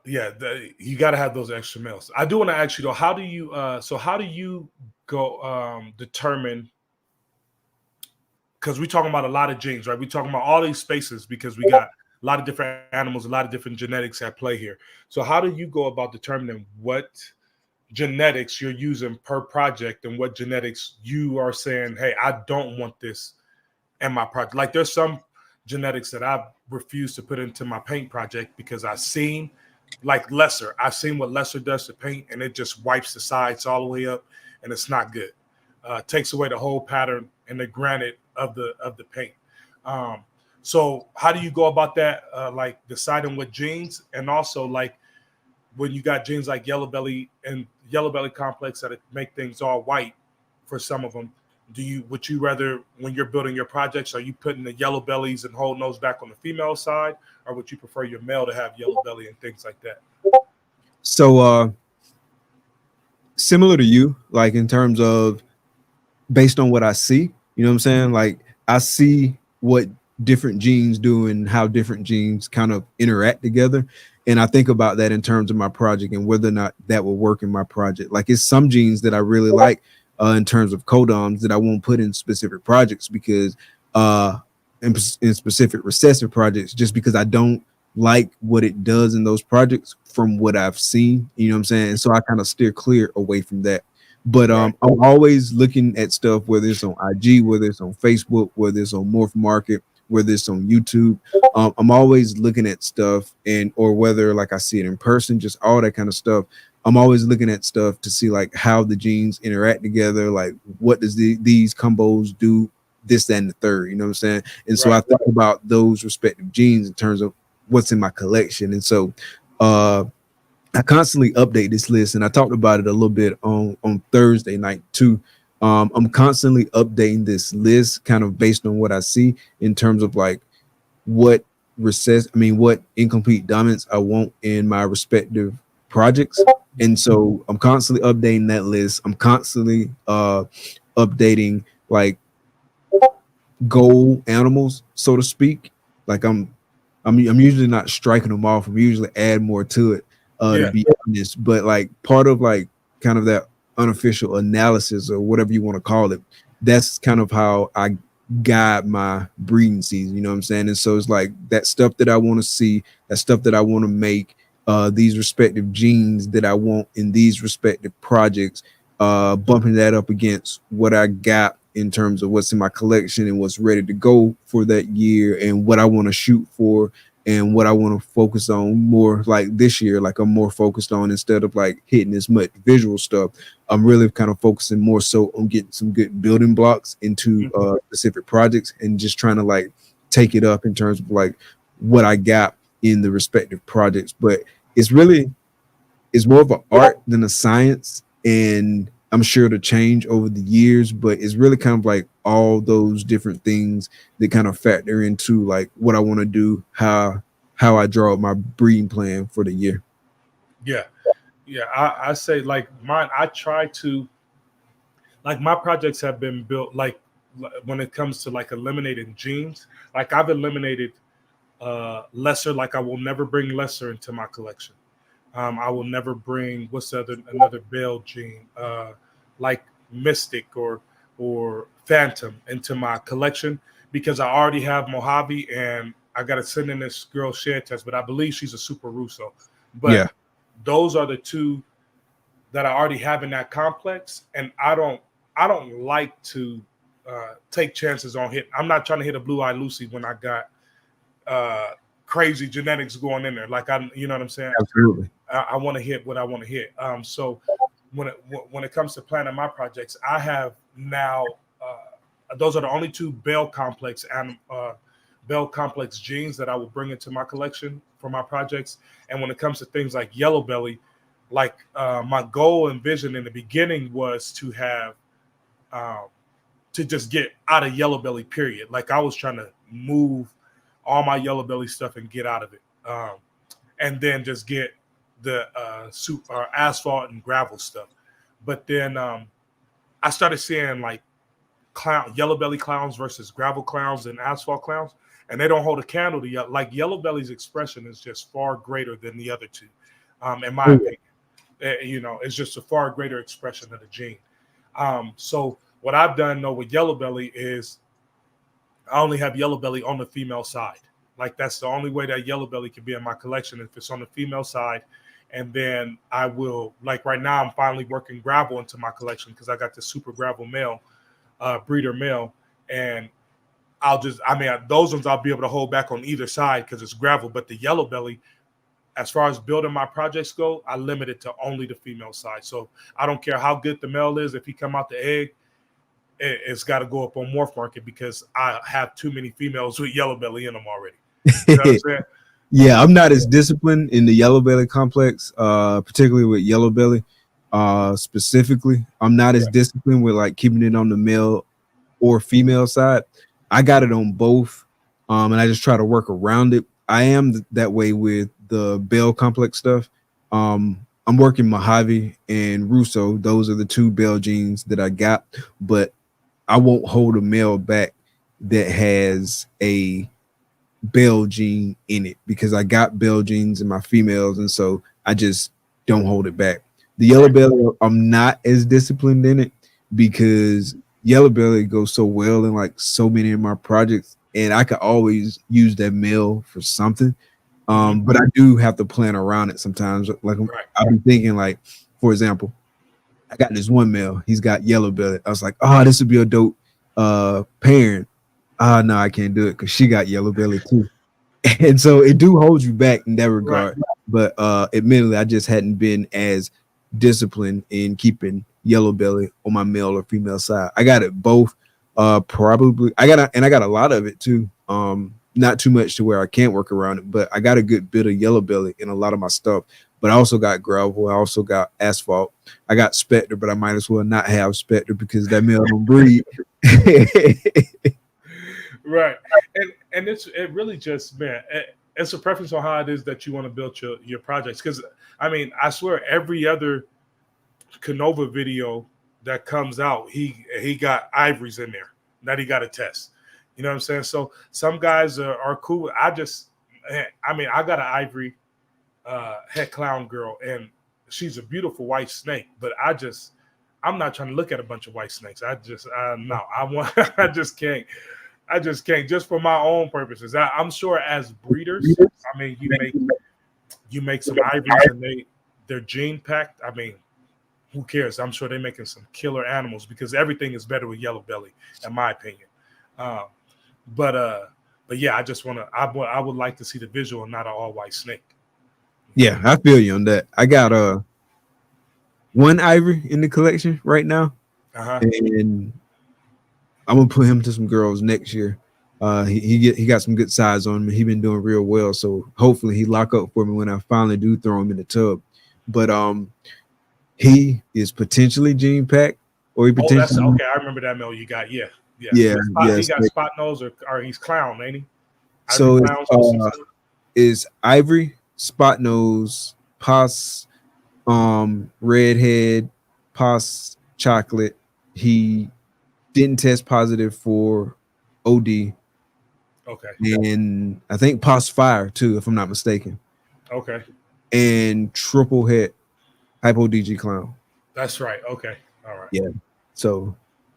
you got to have those extra males. I do want to ask you though, how do you go determine? Because we're talking about a lot of genes, right? We're talking about all these spaces because we got a lot of different animals, a lot of different genetics at play here. So how do you go about determining what genetics you're using per project and what genetics you are saying, hey, I don't want this in my project? Like there's some genetics that I refuse to put into my paint project because I've seen like lesser. I've seen what lesser does to paint, and it just wipes the sides all the way up, and it's not good. Takes away the whole pattern and the granite of the paint. So how do you go about that? Like deciding what genes, and also like when you got genes like yellow belly and yellow belly complex that make things all white for some of them. Would you rather, when you're building your projects, are you putting the yellow bellies and holding those back on the female side, or would you prefer your male to have yellow belly and things like that?
So similar to you, like in terms of based on what I see, you know what I'm saying? Like I see what different genes do and how different genes kind of interact together. And I think about that in terms of my project and whether or not that will work in my project. Like it's some genes that I really like in terms of codoms that I won't put in specific projects because in specific recessive projects, just because I don't like what it does in those projects from what I've seen, you know what I'm saying? And so I kind of steer clear away from that. But I'm always looking at stuff, whether it's on IG, whether it's on Facebook, whether it's on Morph Market, whether it's on YouTube. I'm always looking at stuff, or whether like I see it in person, just all that kind of stuff. I'm always looking at stuff to see like how the genes interact together, like what does these combos do this, that, and the third. You know what I'm saying? And so I
Right.
think about those respective genes in terms of what's in my collection. And so I constantly update this list, and I talked about it a little bit on Thursday night too. I'm constantly updating this list kind of based on what I see in terms of like what what incomplete dominance I want in my respective projects. And so I'm constantly updating that list. I'm constantly updating like goal animals, so to speak. Like I'm usually not striking them off. I'm usually add more to it, to
Yeah.
be honest. But like part of like kind of that unofficial analysis or whatever you want to call it, that's kind of how I guide my breeding season. You know what I'm saying? And so it's like that stuff that I want to see, that stuff that I want to make, these respective genes that I want in these respective projects, bumping that up against what I got in terms of what's in my collection and what's ready to go for that year and what I want to shoot for and what I want to focus on more like this year. Like I'm more focused on, instead of like hitting as much visual stuff, I'm really kind of focusing more so on getting some good building blocks into specific projects and just trying to like take it up in terms of like what I got in the respective projects. But it's more of an art than a science, and I'm sure to change over the years, but it's really kind of like all those different things that kind of factor into like what I want to do, how I draw up my breeding plan for the year.
Yeah. Yeah. I say like mine, I try to, like my projects have been built like when it comes to like eliminating genes, like I've eliminated lesser, like I will never bring lesser into my collection. I will never bring another Bell gene, like Mystic or Phantom into my collection because I already have Mojave and I got to send in this girl shed test, but I believe she's a Super Russo. But
Yeah.
those are the two that I already have in that complex, and I don't like to take chances on hit. I'm not trying to hit a Blue Eye Lucy when I got crazy genetics going in there. Like you know what I'm saying?
Absolutely.
I want to hit what I want to hit. So when it comes to planning my projects, I have now those are the only two Bell complex and Bell complex genes that I will bring into my collection for my projects. And when it comes to things like yellow belly, like my goal and vision in the beginning was to have to just get out of yellow belly, period. Like I was trying to move all my yellow belly stuff and get out of it, and then just get the asphalt and gravel stuff. But then I started seeing like yellow belly clowns versus gravel clowns and asphalt clowns, and they don't hold a candle to like yellow belly's expression is just far greater than the other two, in my opinion. You know, it's just a far greater expression of the gene. So what I've done though with yellow belly is I only have yellow belly on the female side. Like that's the only way that yellow belly can be in my collection if it's on the female side. And then I will, like right now, I'm finally working gravel into my collection because I got the super gravel male, breeder male. And those ones I'll be able to hold back on either side because it's gravel. But the yellow belly, as far as building my projects go, I limit it to only the female side. So I don't care how good the male is. If he come out the egg, it's got to go up on morph market because I have too many females with yellow belly in them already. You know what I'm saying?
Yeah, I'm not as disciplined in the yellow belly complex, particularly with yellow belly. Specifically, I'm not as disciplined with like keeping it on the male or female side. I got it on both, and I just try to work around it. I am that way with the Bell complex stuff. I'm working Mojave and Russo. Those are the two Bell genes that I got, but I won't hold a male back that has a Bell gene in it because I got Bell genes in my females, and so I just don't hold it back. The yellow belly, I'm not as disciplined in it because yellow belly goes so well in like so many of my projects, and I could always use that male for something. But I do have to plan around it sometimes. Like I'll be thinking, like, for example, I got this one male, he's got yellow belly. I was like, oh, this would be a dope parent. No, I can't do it because she got yellow belly too. And so it do hold you back in that regard. But admittedly, I just hadn't been as disciplined in keeping yellow belly on my male or female side. I got it both. Probably I got a lot of it too. Not too much to where I can't work around it, but I got a good bit of yellow belly in a lot of my stuff. But I also got gravel. I also got asphalt. I got Spectre, but I might as well not have Spectre because that male don't breed.
Right. And it really just, man, it's a preference on how it is that you want to build your projects. Because I mean, I swear every other Canova video that comes out, he got Ivories in there that he got to test. You know what I'm saying? So some guys are cool. I mean, I got an Ivory head clown girl, and she's a beautiful white snake. But I'm not trying to look at a bunch of white snakes. No, I want, I just can't. I just can't. Just for my own purposes. I'm sure as breeders, I mean, you make some Ivories and they're gene packed. I mean, who cares? I'm sure they're making some killer animals because everything is better with yellow belly, in my opinion. But yeah, I would like to see the visual and not an all white snake.
Yeah, I feel you on that. I got one Ivory in the collection right now, and I'm gonna put him to some girls next year. He got some good size on him. He been doing real well, so hopefully he lock up for me when I finally do throw him in the tub. But he is potentially gene packed, or he potentially.
That's okay. I remember that male you got. Yeah. He got spot nose or he's clown, ain't he?
So is Ivory, spot nose, pos, redhead, pos chocolate. He didn't test positive for OD.
Okay.
And I think pos fire too, if I'm not mistaken.
Okay.
And triple hit hypo DG clown.
That's right. Okay. All right.
Yeah. So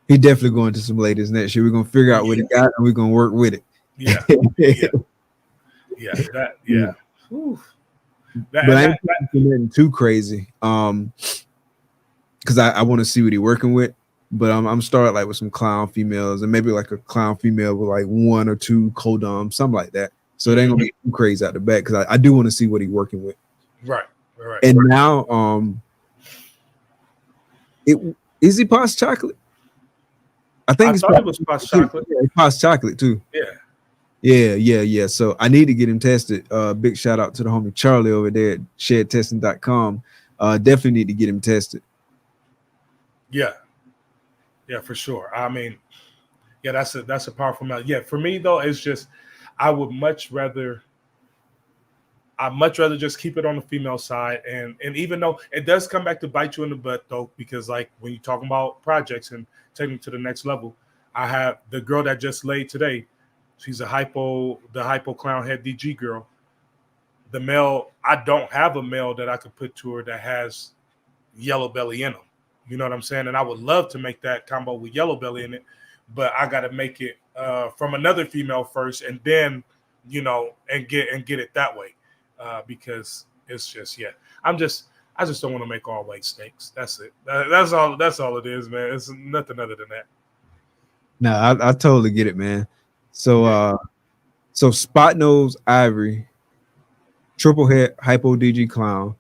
he definitely going to some ladies next year. We're gonna figure out what he got and we're gonna work with it.
Yeah. Yeah.
But I ain't nothing too crazy. Because I want to see what he working with. But I'm starting like with some clown females and maybe like a clown female with like 1 or 2 codoms, something like that. So it ain't gonna be too crazy out the back because I do want to see what he working with.
Right.
And now is he pos chocolate? I think
I thought it was pos chocolate.
Yeah, pos chocolate too. Yeah. So I need to get him tested. Big shout out to the homie Charlie over there at sharedtesting.com. Definitely need to get him tested.
Yeah, for sure. I mean, yeah, that's a powerful method. Yeah, for me though, it's just I would much rather just keep it on the female side, and even though it does come back to bite you in the butt though, because like when you're talking about projects and taking it to the next level, I have the girl that just laid today. She's the hypo clown head DG girl. The male, I don't have a male that I could put to her that has yellow belly in him. You know what I'm saying? And I would love to make that combo with yellow belly in it, but I got to make it from another female first, and then and get it that way because it's just I just don't want to make all white snakes. That's it. That's all it is, man. It's nothing other than that.
No, I totally get it, man. So so spot nose Ivory, triple head hypo DG clown,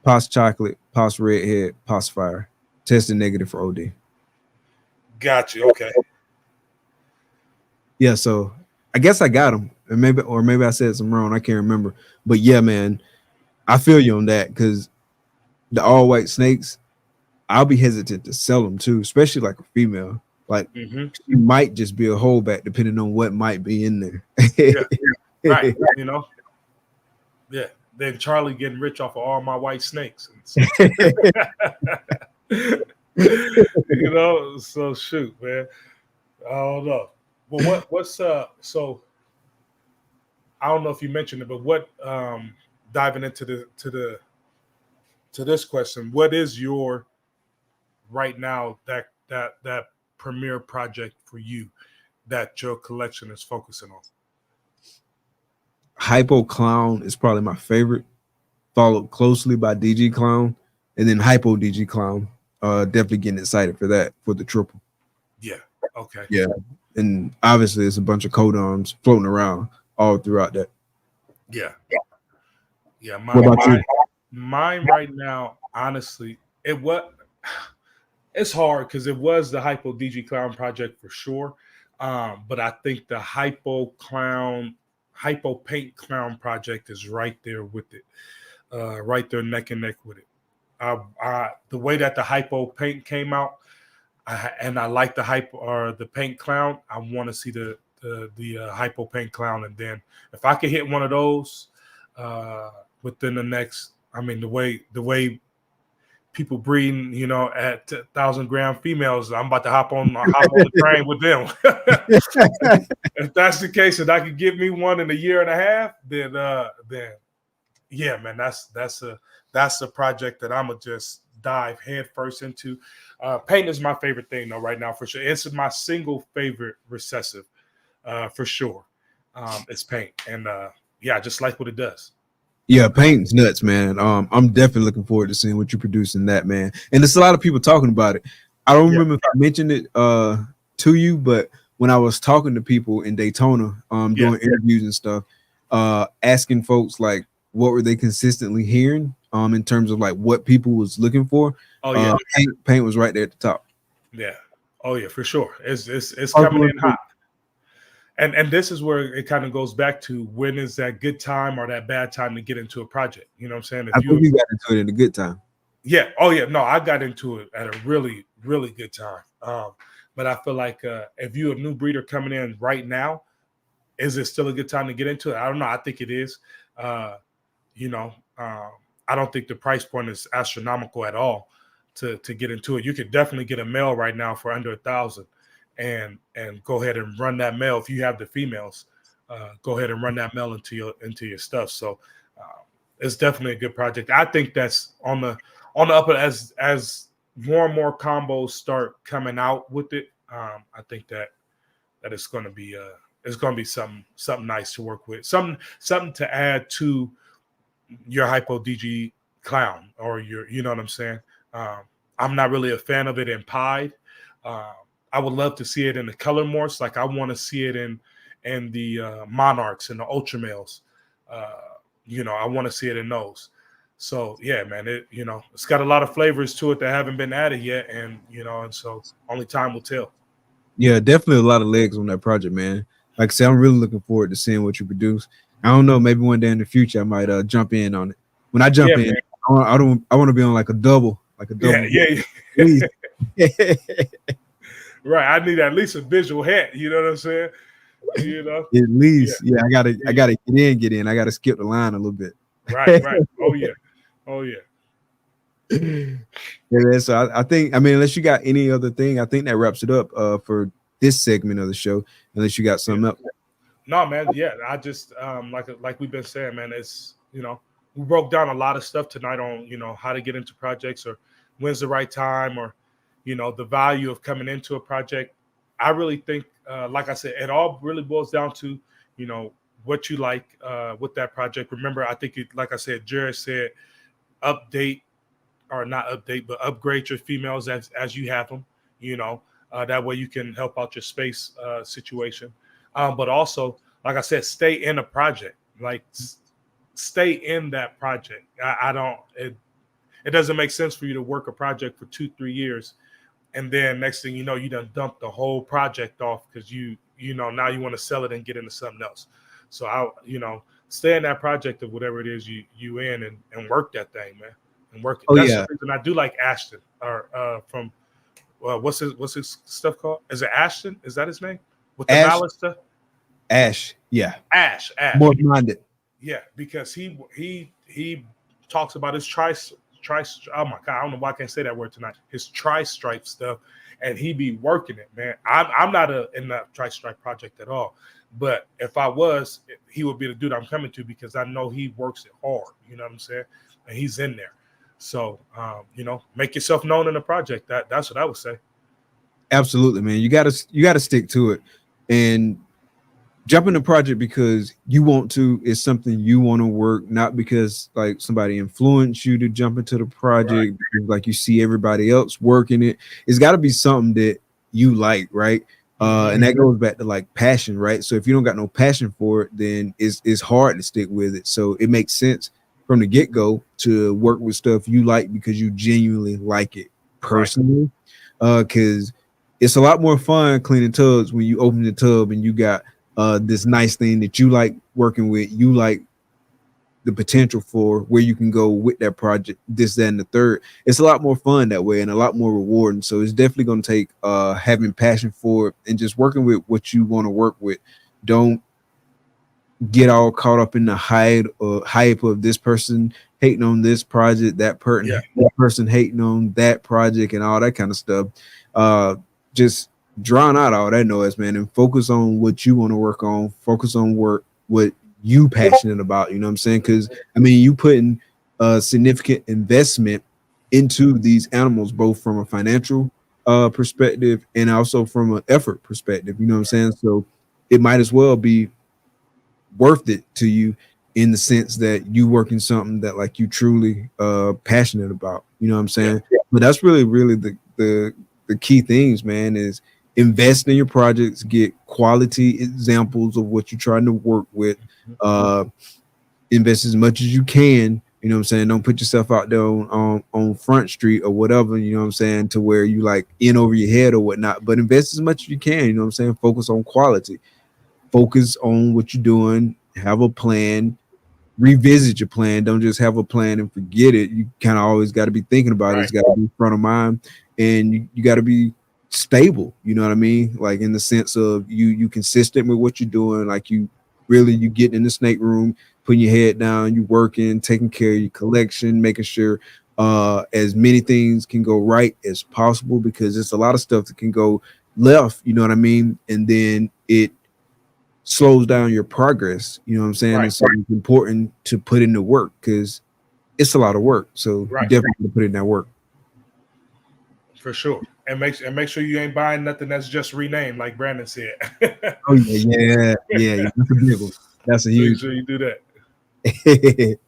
pos chocolate, pos redhead, pos fire. Tested negative for OD.
Got you. Okay.
Yeah, so I guess I got him. And maybe I said something wrong. I can't remember. But yeah, man, I feel you on that because the all white snakes, I'll be hesitant to sell them too, especially like a female. Like you might just be a holdback depending on what might be in there.
Right. Yeah. Then Charlie getting rich off of all my white snakes. So shoot, man. I don't know. Well, what's so I don't know if you mentioned it, but what diving into this question, what is your right now that premier project for you that your collection is focusing on?
Hypo Clown is probably my favorite, followed closely by DG Clown, and then Hypo DG Clown. Definitely getting excited for that for the triple.
Yeah. Okay.
Yeah. And obviously it's a bunch of codoms floating around all throughout that.
Yeah.
What about you?
Mine right now, honestly, it's It's hard because it was the Hypo DG Clown project for sure. But I think the Hypo Paint Clown project is right there with it, right there neck and neck with it. The way that the Hypo Paint came out, and I like the Hypo or the Paint Clown. I want to see the Hypo Paint Clown, and then if I could hit one of those within the next, I mean, the way people breeding, at 1,000-gram females, I'm about to hop on the train with them. If that's the case, and I could get me one in a year and a half, then yeah, man, that's a project that I'm gonna just dive head first into. Paint is my favorite thing though right now for sure. It's my single favorite recessive for sure. It's paint, and yeah, I just like what it does.
Yeah, paint's nuts, man. I'm definitely looking forward to seeing what you produce in that, man. And there's a lot of people talking about it. I don't remember if I mentioned it to you, but when I was talking to people in Daytona, doing interviews and stuff, asking folks like what were they consistently hearing in terms of like what people was looking for.
Oh yeah,
paint was right there at the top.
Yeah. Oh yeah, for sure. It's coming in hot. And this is where it kind of goes back to when is that good time or that bad time to get into a project. You know what I'm saying?
I think you got into it in a good time.
Yeah. Oh yeah. No, I got into it at a really, really good time. But I feel like if you're a new breeder coming in right now, is it still a good time to get into it? I don't know. I think it is. I don't think the price point is astronomical at all to get into it. You could definitely get a male right now for under 1,000 and go ahead and run that male. If you have the females, go ahead and run that male into your stuff. So it's definitely a good project. I think that's on the up as more and more combos start coming out with it. I think that it's going to be something nice to work with, something to add to your Hypo DG Clown or you know what I'm saying. I'm not really a fan of it in pied. I would love to see it in the color morphs. Like I want to see it in the monarchs and the ultra males. I want to see it in those. So yeah, man, it's got a lot of flavors to it that haven't been added yet, and so only time will tell.
Yeah, definitely a lot of legs on that project, man. Like I said, I'm really looking forward to seeing what you produce. I don't know, maybe one day in the future I might jump in on it. When I jump in, I want to be on like a double.
Yeah. Right, I need at least a visual hat. You know what I'm saying?
At least, yeah. I gotta get in. I gotta skip the line a little bit.
Right. Oh yeah.
Yeah, so I think, unless you got any other thing, I think that wraps it up for this segment of the show. Unless you got something else.
No, man. Yeah, I just like we've been saying, man. It's we broke down a lot of stuff tonight on how to get into projects or when's the right time or the value of coming into a project. I really think, like I said, it all really boils down to what you like with that project. Remember, I think like I said, Jared said, upgrade your females as you have them. That way you can help out your space situation. But also, like I said, stay in a project. Like stay in that project. It doesn't make sense for you to work a project for 2-3 years, and then next thing you know, you done dumped the whole project off because now you want to sell it and get into something else. So stay in that project of whatever it is you in and work that thing, man, and work it. That's the reason I do like Ashton or from what's his stuff called? Is it Ashton? Is that his name? With the malice stuff?
Ash, yeah.
Ash.
More minded.
Yeah, because he talks about his oh my God, I don't know why I can't say that word tonight. His tri-stripe stuff, and he be working it, man. I'm not in that tri-stripe project at all, but if I was, he would be the dude I'm coming to because I know he works it hard. You know what I'm saying? And he's in there. So make yourself known in the project. That's what I would say. Absolutely, man. You gotta stick to it and jump in the project because you want to. It's something you want to work, not because like somebody influenced you to jump into the project. Right. Like you see everybody else working it. It's got to be something that you like, right? And that goes back to like passion, right? So if you don't got no passion for it, then it's hard to stick with it. So it makes sense from the get-go to work with stuff you like because you genuinely like it personally.
because it's a lot more fun cleaning tubs when you open the tub and you got this nice thing that you like working with, you like the potential for where you can go with that project, this, that, and the third. It's a lot more fun that way and a lot more rewarding. So it's definitely going to take having passion for it and just working with what you want to work with. Don't get all caught up in the hype of this person hating on this project, that person hating on that project, and all that kind of stuff. Just drown out all that noise, man, and focus on what you want to work on. Focus on what you passionate about. You know what I'm saying? Because I mean, you putting a significant investment into these animals, both from a financial perspective and also from an effort perspective. You know what I'm saying? So it might as well be worth it to you in the sense that you work in something that like you truly passionate about. You know what I'm saying? Yeah. But that's really the key things, man, is invest in your projects, get quality examples of what you're trying to work with, invest as much as you can. You know what I'm saying? Don't put yourself out there on Front Street or whatever, you know what I'm saying, to where you like in over your head or whatnot, but invest as much as you can. You know what I'm saying? Focus on quality. Focus on what you're doing, have a plan, revisit your plan. Don't just have a plan and forget it. You kind of always got to be thinking about it. It's got to be in front of mind, and you got to be stable. You know what I mean? Like in the sense of you consistent with what you're doing. Like you get in the snake room, putting your head down, you working, taking care of your collection, making sure as many things can go right as possible, because it's a lot of stuff that can go left. You know what I mean? And then it slows down your progress. You know what I'm saying? And so it's important to put in the work because it's a lot of work. So you definitely put in that work.
For sure. And make sure you ain't buying nothing that's just renamed, like Brandon said.
Oh yeah. That's a big one. That's a huge.
Make sure you do
that.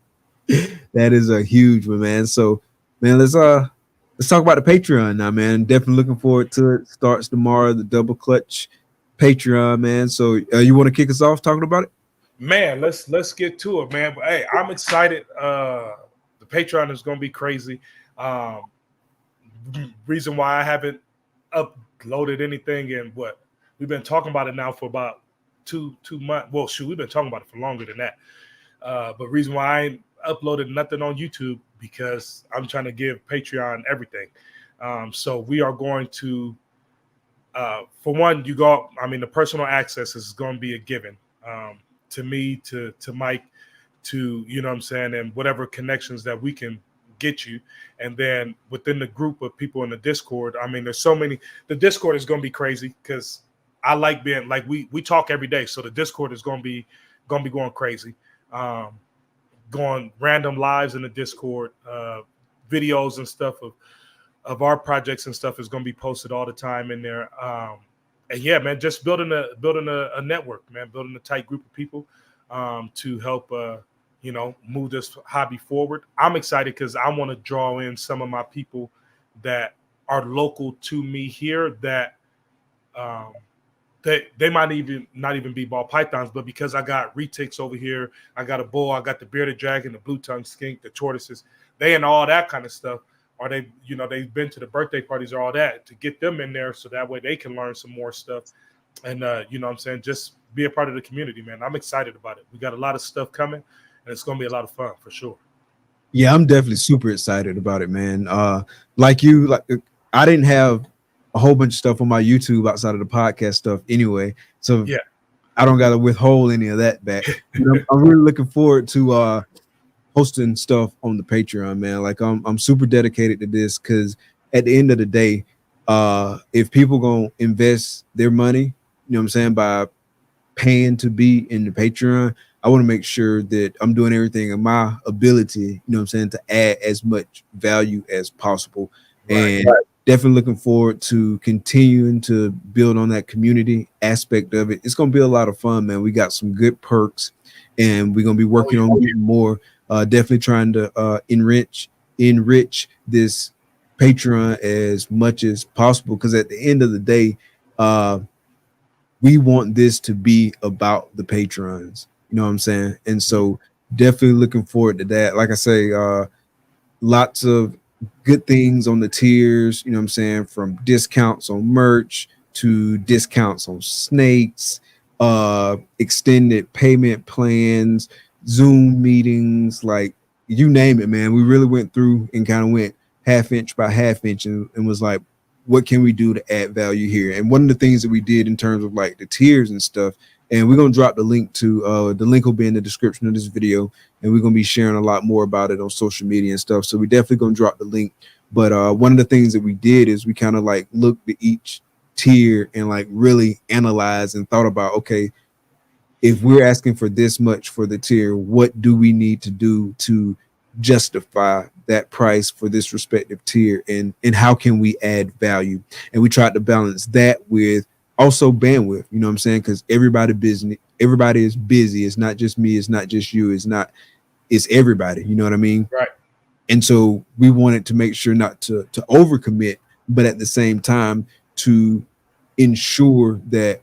That is a huge one, man. So, man, let's talk about the Patreon now, man. Definitely looking forward to it. Starts tomorrow, the Double Clutch Patreon, man. So you want to kick us off talking about it?
Man, let's get to it, man. But hey, I'm excited. The Patreon is gonna be crazy. Reason why I haven't uploaded anything in what we've been talking about it now for about two months. Well, shoot, we've been talking about it for longer than that. But reason why I ain't uploaded nothing on YouTube, because I'm trying to give Patreon everything. So we are going to for one, the personal access is going to be a given to me, to Mike, to, you know what I'm saying, and whatever connections that we can get you. And then within the group of people in the Discord, I mean, there's so many. The Discord is going to be crazy because I like being like we talk every day, so the Discord is going to be going crazy. Going random lives in the Discord, videos and stuff of our projects and stuff is going to be posted all the time in there. And yeah, man, just building a network, man, building a tight group of people to help move this hobby forward. I'm excited because I want to draw in some of my people that are local to me here that they might not even be ball pythons, but because I got retics over here, I got a bull, I got the bearded dragon, the blue tongue skink, the tortoises, they and all that kind of stuff. Or they've been to the birthday parties or all that, to get them in there so that way they can learn some more stuff. And you know what I'm saying, just be a part of the community, man. I'm excited about it. We got a lot of stuff coming, and it's gonna be a lot of fun for sure.
Yeah, I'm definitely super excited about it, man. Like I didn't have a whole bunch of stuff on my YouTube outside of the podcast stuff anyway. So yeah, I don't gotta withhold any of that back. I'm really looking forward to hosting stuff on the Patreon, man. Like I'm super dedicated to this because at the end of the day, if people gonna invest their money, you know what I'm saying, by paying to be in the Patreon, I want to make sure that I'm doing everything in my ability, you know what I'm saying, to add as much value as possible. And definitely looking forward to continuing to build on that community aspect of it. It's gonna be a lot of fun, man. We got some good perks, and we're gonna be working on getting more. Definitely trying to enrich this Patreon as much as possible, because at the end of the day, we want this to be about the patrons. You know what I'm saying? And so definitely looking forward to that. Like I say, lots of good things on the tiers, you know what I'm saying, from discounts on merch to discounts on snakes, extended payment plans, Zoom meetings, like you name it, man. We really went through and kind of went half inch by half inch and was like, what can we do to add value here? And one of the things that we did in terms of like the tiers and stuff, and we're gonna drop the link to the link will be in the description of this video, and we're gonna be sharing a lot more about it on social media and stuff. So we definitely gonna drop the link. But one of the things that we did is we kind of like looked at each tier and like really analyzed and thought about, okay, if we're asking for this much for the tier, what do we need to do to justify that price for this respective tier, and how can we add value? And we tried to balance that with also bandwidth, you know what I'm saying? Because everybody is busy. It's not just me, it's not just you, it's everybody, you know what I mean?
Right.
And so we wanted to make sure not to overcommit, but at the same time to ensure that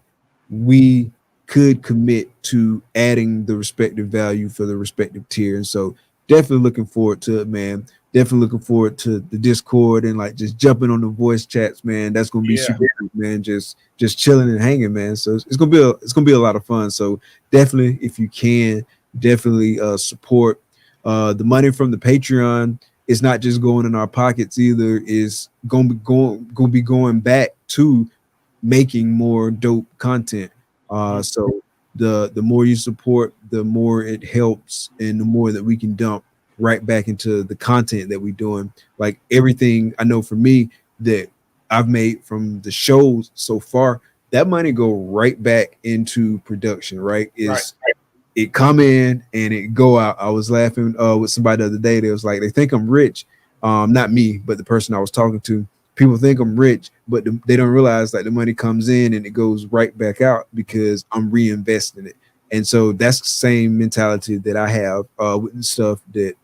we could commit to adding the respective value for the respective tier. And so definitely looking forward to it, man. Definitely looking forward to the Discord and like just jumping on the voice chats, man. That's gonna be super cool, man. Just chilling and hanging, man. So it's gonna be a lot of fun. So definitely, if you can, definitely support. The money from the Patreon is not just going in our pockets either. Is gonna be going back to making more dope content. So the more you support, the more it helps, and the more that we can dump right back into the content that we're doing. Like everything I know for me that I've made from the shows so far, that money go right back into production, right? It come in and it go out. I was laughing with somebody the other day. They was like, they think I'm rich. Not me, but the person I was talking to. People think I'm rich, but they don't realize that the money comes in and it goes right back out because I'm reinvesting it. And so that's the same mentality that I have with the stuff that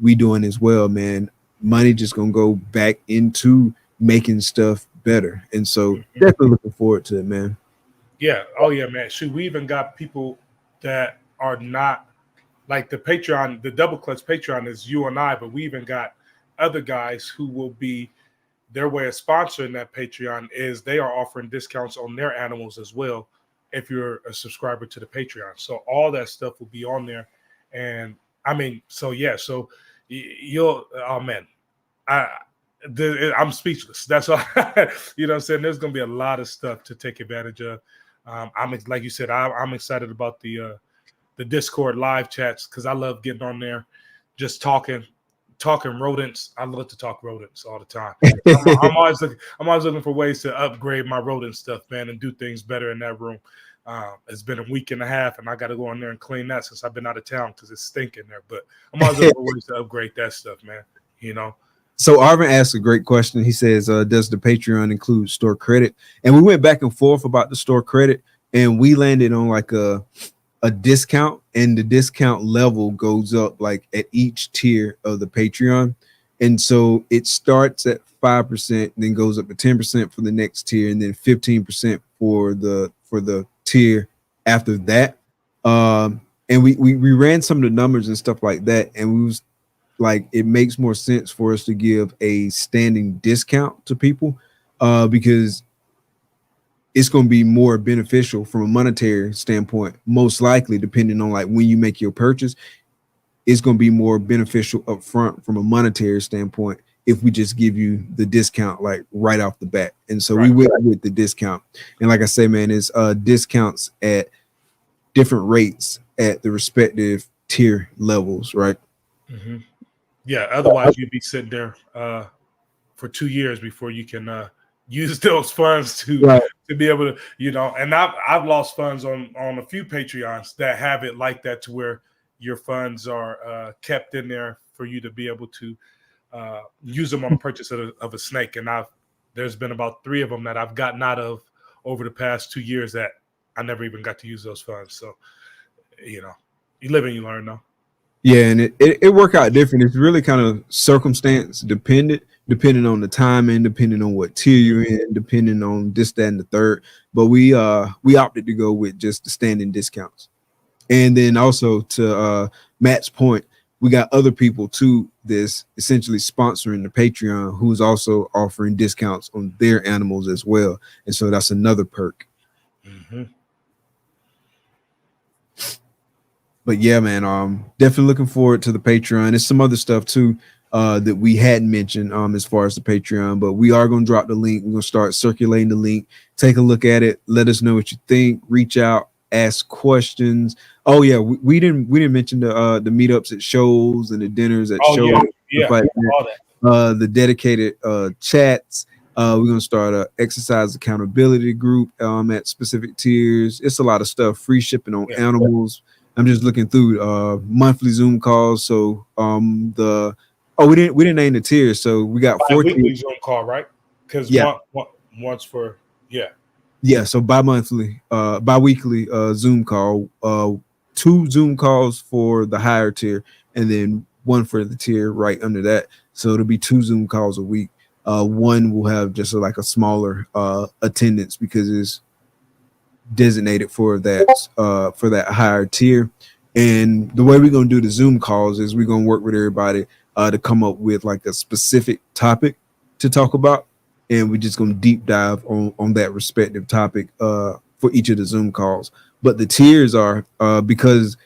we doing as well, man. Money just gonna go back into making stuff better. And so definitely looking forward to it, man.
Yeah. Oh yeah, man. Shoot, we even got people that are not like the Patreon, the Double Clutch Patreon is you and I, but we even got other guys who will be, their way of sponsoring that Patreon is they are offering discounts on their animals as well if you're a subscriber to the Patreon. So all that stuff will be on there. And I mean, so yeah, so you'll, oh man, I'm speechless. That's all. You know what I'm saying? There's going to be a lot of stuff to take advantage of. I'm like you said, I'm excited about the Discord live chats because I love getting on there, just talking rodents. I love to talk rodents all the time. I'm always looking for ways to upgrade my rodent stuff, man, and do things better in that room. It's been a week and a half, and I got to go in there and clean that since I've been out of town because it's stinking there. But I'm always looking for ways to upgrade that stuff, man. You know.
So Arvin asked a great question. He says, does the Patreon include store credit? And we went back and forth about the store credit, and we landed on like a discount, and the discount level goes up like at each tier of the Patreon. And so it starts at 5%, then goes up to 10% for the next tier, and then 15% for the tier after that. And we ran some of the numbers and stuff like that, and we was like, it makes more sense for us to give a standing discount to people because it's going to be more beneficial from a monetary standpoint, most likely, depending on like when you make your purchase. It's going to be more beneficial up front from a monetary standpoint if we just give you the discount like right off the bat. And so we went with the discount. And like I say, man, it's discounts at different rates at the respective tier levels, right?
Mm-hmm. Yeah, otherwise you'd be sitting there for 2 years before you can use those funds to be able to, you know. And I've lost funds on a few Patreons that have it like that, to where your funds are kept in there for you to be able to use them on a purchase of a snake. And there's been about 3 of them that I've gotten out of over the past 2 years that I never even got to use those funds. So, you know, you live and you learn, though.
Yeah, and it work out different. It's really kind of circumstance dependent, depending on the timing, depending on what tier you're in, depending on this, that, and the third. But we opted to go with just the standing discounts. And then also to Matt's point, we got other people too that's essentially sponsoring the Patreon who's also offering discounts on their animals as well. And so that's another perk.
Mm-hmm.
But yeah, man, definitely looking forward to the Patreon. There's some other stuff too that we hadn't mentioned as far as the Patreon, but we are going to drop the link. We're going to start circulating the link. Take a look at it. Let us know what you think. Reach out, ask questions. Oh yeah, we didn't mention the meetups at shows and the dinners at shows.
Yeah,
like
all that.
The dedicated chats. We're gonna start a exercise accountability group at specific tiers. It's a lot of stuff. Free shipping on animals. I'm just looking through monthly Zoom calls. So we didn't name the tiers. So we got 4
weekly Zoom call, right? Because once for
so bi-weekly Zoom call, 2 Zoom calls for the higher tier, and then 1 for the tier right under that. So it'll be 2 Zoom calls a week. One will have just like a smaller attendance because it's designated for that higher tier. And the way we're gonna do the Zoom calls is we're gonna work with everybody to come up with like a specific topic to talk about, and we're just gonna deep dive on that respective topic for each of the Zoom calls. But the tiers are because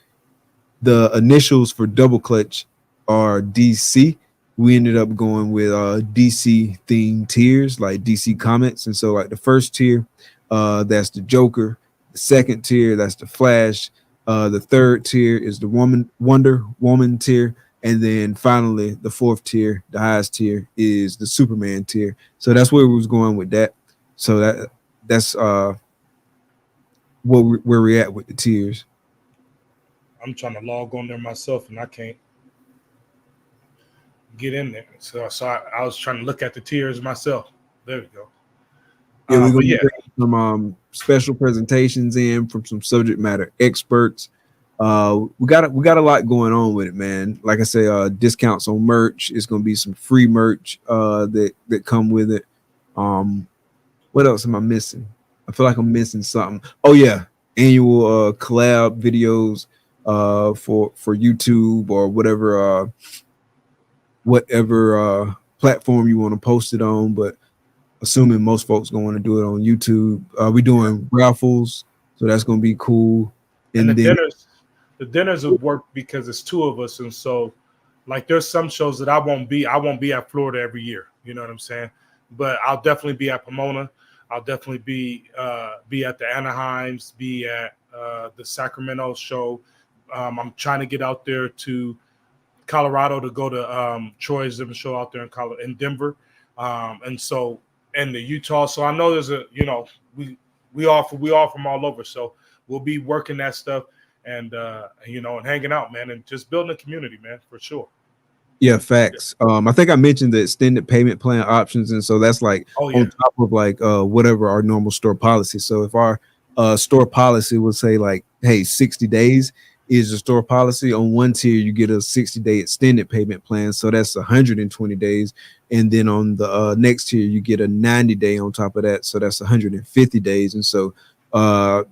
the initials for Double Clutch are DC. We ended up going with DC themed tiers, like DC Comics. And so like the first tier, that's the Joker. The second tier, that's the Flash. The third tier is the Wonder Woman tier. And then finally, the 4th tier, the highest tier, is the Superman tier. So that's where we was going with that. So that's where we're at with the tiers.
I'm trying to log on there myself, and I can't get in there. So I was trying to look at the tiers myself. There we go.
Yeah, we're gonna bring some special presentations in from some subject matter experts. We got a lot going on with it, man. Like I say, discounts on merch. It's gonna be some free merch that come with it. What else am I missing? I feel like I'm missing something. Oh yeah, annual collab videos for YouTube or whatever platform you want to post it on, but assuming most folks going to want to do it on YouTube. We're doing raffles, so that's going to be cool.
And the dinners will work because it's 2 of us, and so like there's some shows that I won't be at Florida every year. You know what I'm saying? But I'll definitely be at Pomona. I'll definitely be at the Anaheims, be at the Sacramento show. I'm trying to get out there to Colorado to go to Troy's show out there in Denver, and the Utah. So I know there's we all from all over. So we'll be working that stuff and and hanging out, man, and just building a community, man, for sure.
Yeah, facts. I think I mentioned the extended payment plan options, and so that's like on top of like whatever our normal store policy. So if our store policy would say like, hey, 60 days is the store policy, on one tier you get a 60-day extended payment plan, so that's 120 days, and then on the next tier you get a 90-day on top of that, so that's 150 days. And so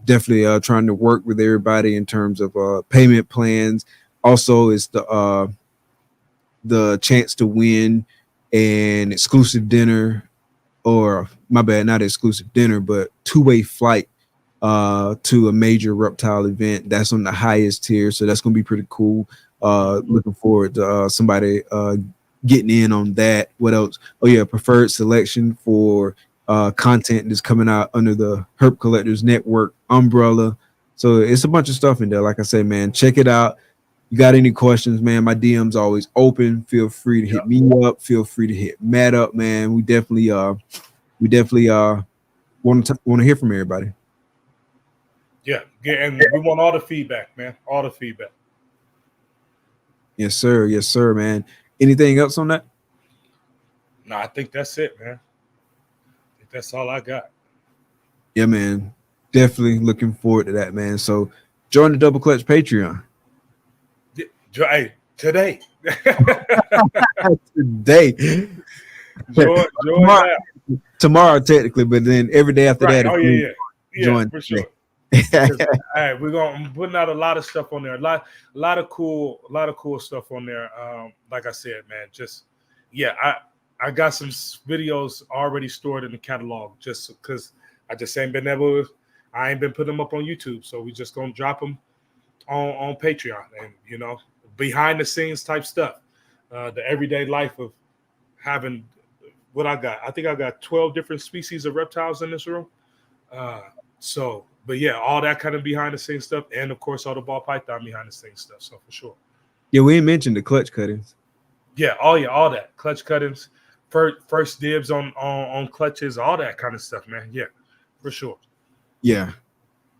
definitely trying to work with everybody in terms of payment plans. Also, it's the chance to win an exclusive dinner, or my bad, not exclusive dinner, but 2-way flight to a major reptile event. That's on the highest tier, so that's gonna be pretty cool. Looking forward to somebody getting in on that. What else? Oh yeah, preferred selection for content that's coming out under the Herp Collectors Network umbrella. So it's a bunch of stuff in there. Like I say, man, check it out. You got any questions, man? My DM's always open. Feel free to hit me up. Feel free to hit Matt up, man. We definitely want to hear from everybody.
Yeah, and we want all the feedback, man. All the feedback.
Yes, sir. Yes, sir, man. Anything else on that?
No, I think that's it, man. I think that's all I got.
Yeah, man. Definitely looking forward to that, man. So join the Double Clutch Patreon.
Hey, today.
Today.
Join
tomorrow, technically, but then every day after that.
Oh, yeah,
join
for sure. Hey, I'm putting out a lot of stuff on there. A lot of cool stuff on there. Like I said, man, just I got some videos already stored in the catalog just because I just ain't been putting them up on YouTube. So we just gonna drop them on Patreon, and behind the scenes type stuff, the everyday life of having what I got. I think I got 12 different species of reptiles in this room. But yeah, all that kind of behind the scenes stuff, and of course all the ball python behind the scenes stuff. So for sure.
Yeah, we ain't mentioned the clutch cuttings.
Yeah, all that clutch cuttings, first dibs on clutches, all that kind of stuff, man. Yeah, for sure.
Yeah,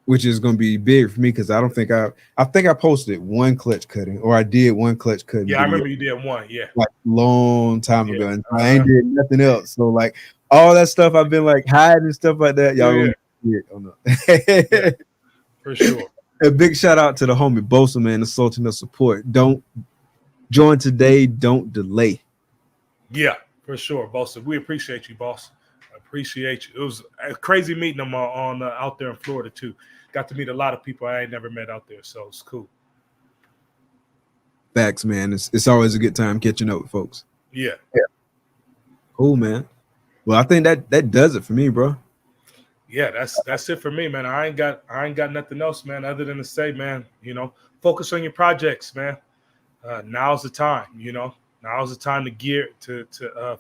which is gonna be big for me because I think I posted one clutch cutting, or I did one clutch cutting.
Yeah, I remember you did one. Yeah,
like long time ago, and I ain't did nothing else. So like all that stuff I've been like hiding and stuff like that. Y'all gonna see it on
yeah, for sure.
A big shout out to the homie Bosa, man, the ultimate support. Don't join today, don't delay.
Yeah, for sure, Bosa. We appreciate you, boss. Appreciate you. It was a crazy meeting them on out there in Florida too. Got to meet a lot of people I ain't never met out there, so it's cool.
Facts, man. It's always a good time catching up with folks.
Yeah.
Cool, man. Well, I think that does it for me, bro.
Yeah, that's it for me, man. I ain't got nothing else, man, other than to say, man, focus on your projects, man. Now's the time, Now's the time to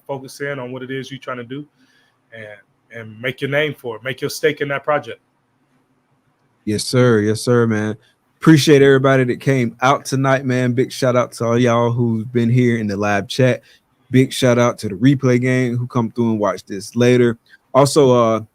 focus in on what it is you're trying to do and make your name for it. Make your stake in that project.
Yes, sir. Yes, sir, man. Appreciate everybody that came out tonight, man. Big shout out to all y'all who's been here in the live chat. Big shout out to the replay gang who come through and watch this later. Also,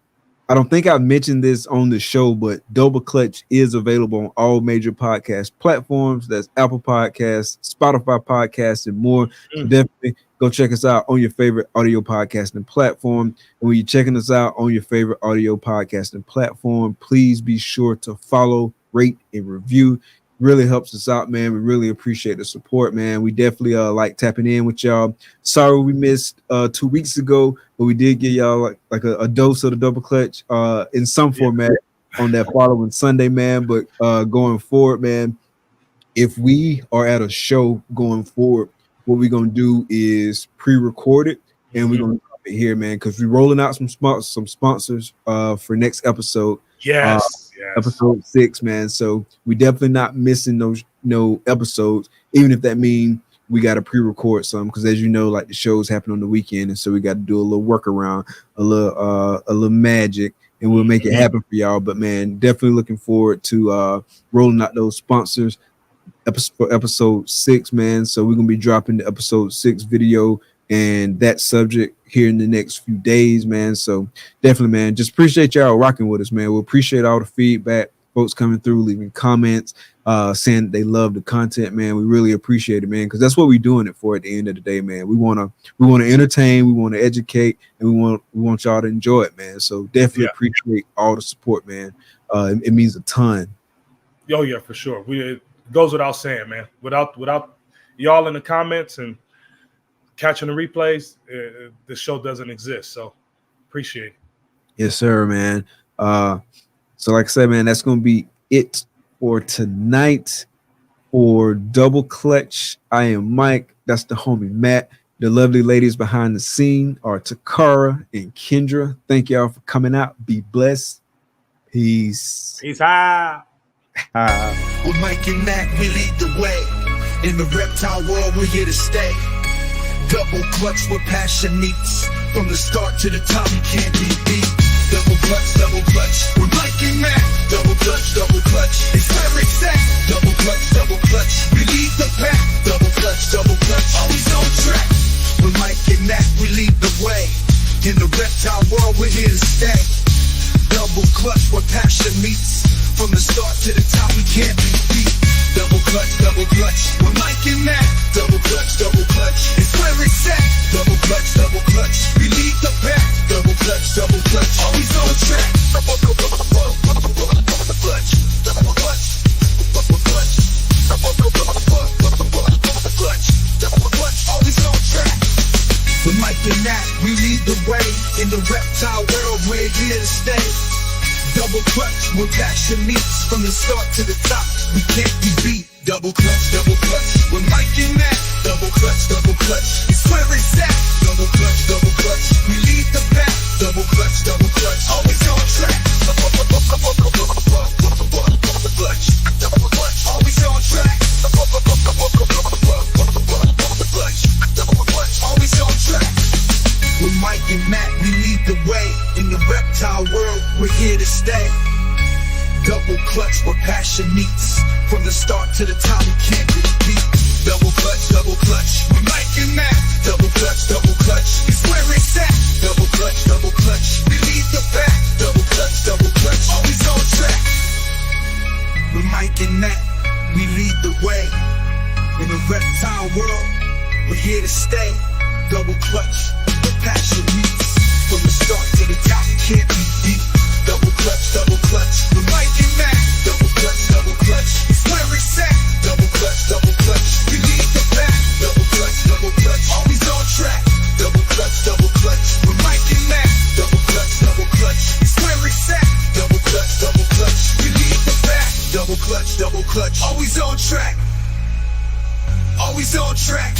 I don't think I've mentioned this on the show, but Double Clutch is available on all major podcast platforms. That's Apple Podcasts, Spotify Podcasts, and more. So definitely go check us out on your favorite audio podcasting platform. And when you're checking us out on your favorite audio podcasting platform, please be sure to follow, rate, and review. Really helps us out, man. We really appreciate the support, man. We definitely like tapping in with y'all. Sorry we missed 2 weeks ago, but we did give y'all like a dose of the Double Clutch in some format on that following Sunday, man. But going forward, man, if we are at a show going forward, what we're gonna do is pre-record it and we're gonna drop it here, man, because we're rolling out some sponsors for next episode.
Yes.
Episode 6, man. So we definitely not missing those episodes, even if that means we got to pre-record some, because as you know, like the shows happen on the weekend, and so we got to do a little workaround, a little magic, and we'll make it happen for y'all. But man, definitely looking forward to rolling out those sponsors. Episode 6, man. So we're gonna be dropping the episode 6 video and that subject here in the next few days, man. So definitely, man, just appreciate y'all rocking with us, man. We'll appreciate all the feedback, folks coming through, leaving comments, saying they love the content, man. We really appreciate it, man, because that's what we're doing it for at the end of the day, man. We want to entertain, we want to educate, and we want y'all to enjoy it, man. So definitely appreciate all the support, man. It means a ton.
Oh yeah, for sure. It goes without saying, man. Without y'all in the comments and catching the replays, the show doesn't exist. So appreciate it.
Yes, sir, man. So like I said, man, that's going to be it for tonight for Double Clutch. I am Mike. That's the homie Matt. The lovely ladies behind the scene are Takara and Kendra. Thank y'all for coming out. Be blessed. Peace.
Peace out.
With Mike and Mac, we lead the way. In the reptile world, we're here to stay. Double clutch where passion meets. From the start to the top, you can't be beat. Double clutch, we're Mike and Mac. Double clutch, it's where it's at. Double clutch, we lead the pack. Double clutch, always on track. With Mike and Mac, we lead the way. In the reptile world, we're here to stay. Double clutch where passion meets. From the start to the top, we can't be beat. Double clutch, we're Mike and Mac. Double clutch, it's where it's at. Double clutch, we lead the pack. Double clutch, always on track. Clutch, always on track. With Mike and Mac, we lead the way. In the reptile world, we're here to stay. Double Double clutch, where passion meets. From the start to the top, we can't be beat. Double clutch, with Mike and Matt. Double clutch, it's where it's at. Double clutch, we lead the pack. Double clutch, always on track. Double clutch, always on track. Always on track. With Mike and Matt, we lead the way. In the reptile world, we're here to stay. Double clutch, where passion meets. From the start to the top, we can't be beat. Double clutch, with Mike and Matt. Double clutch, it's where it's at. Double clutch, we lead the pack. Double clutch, always on track. With Mike and Matt, we lead the way. In the reptile world, we're here to stay. Double clutch, where passion meets. From the start to the top, we can't be beat. Double clutch, with Mike and Matt. Double clutch, it's where it's at. Double clutch, we lead the pack. Double clutch, always on track. Double clutch, with Mike and Matt. Double clutch, it's where it's at. Double clutch, we lead the pack. Double clutch, always on track. Always on track.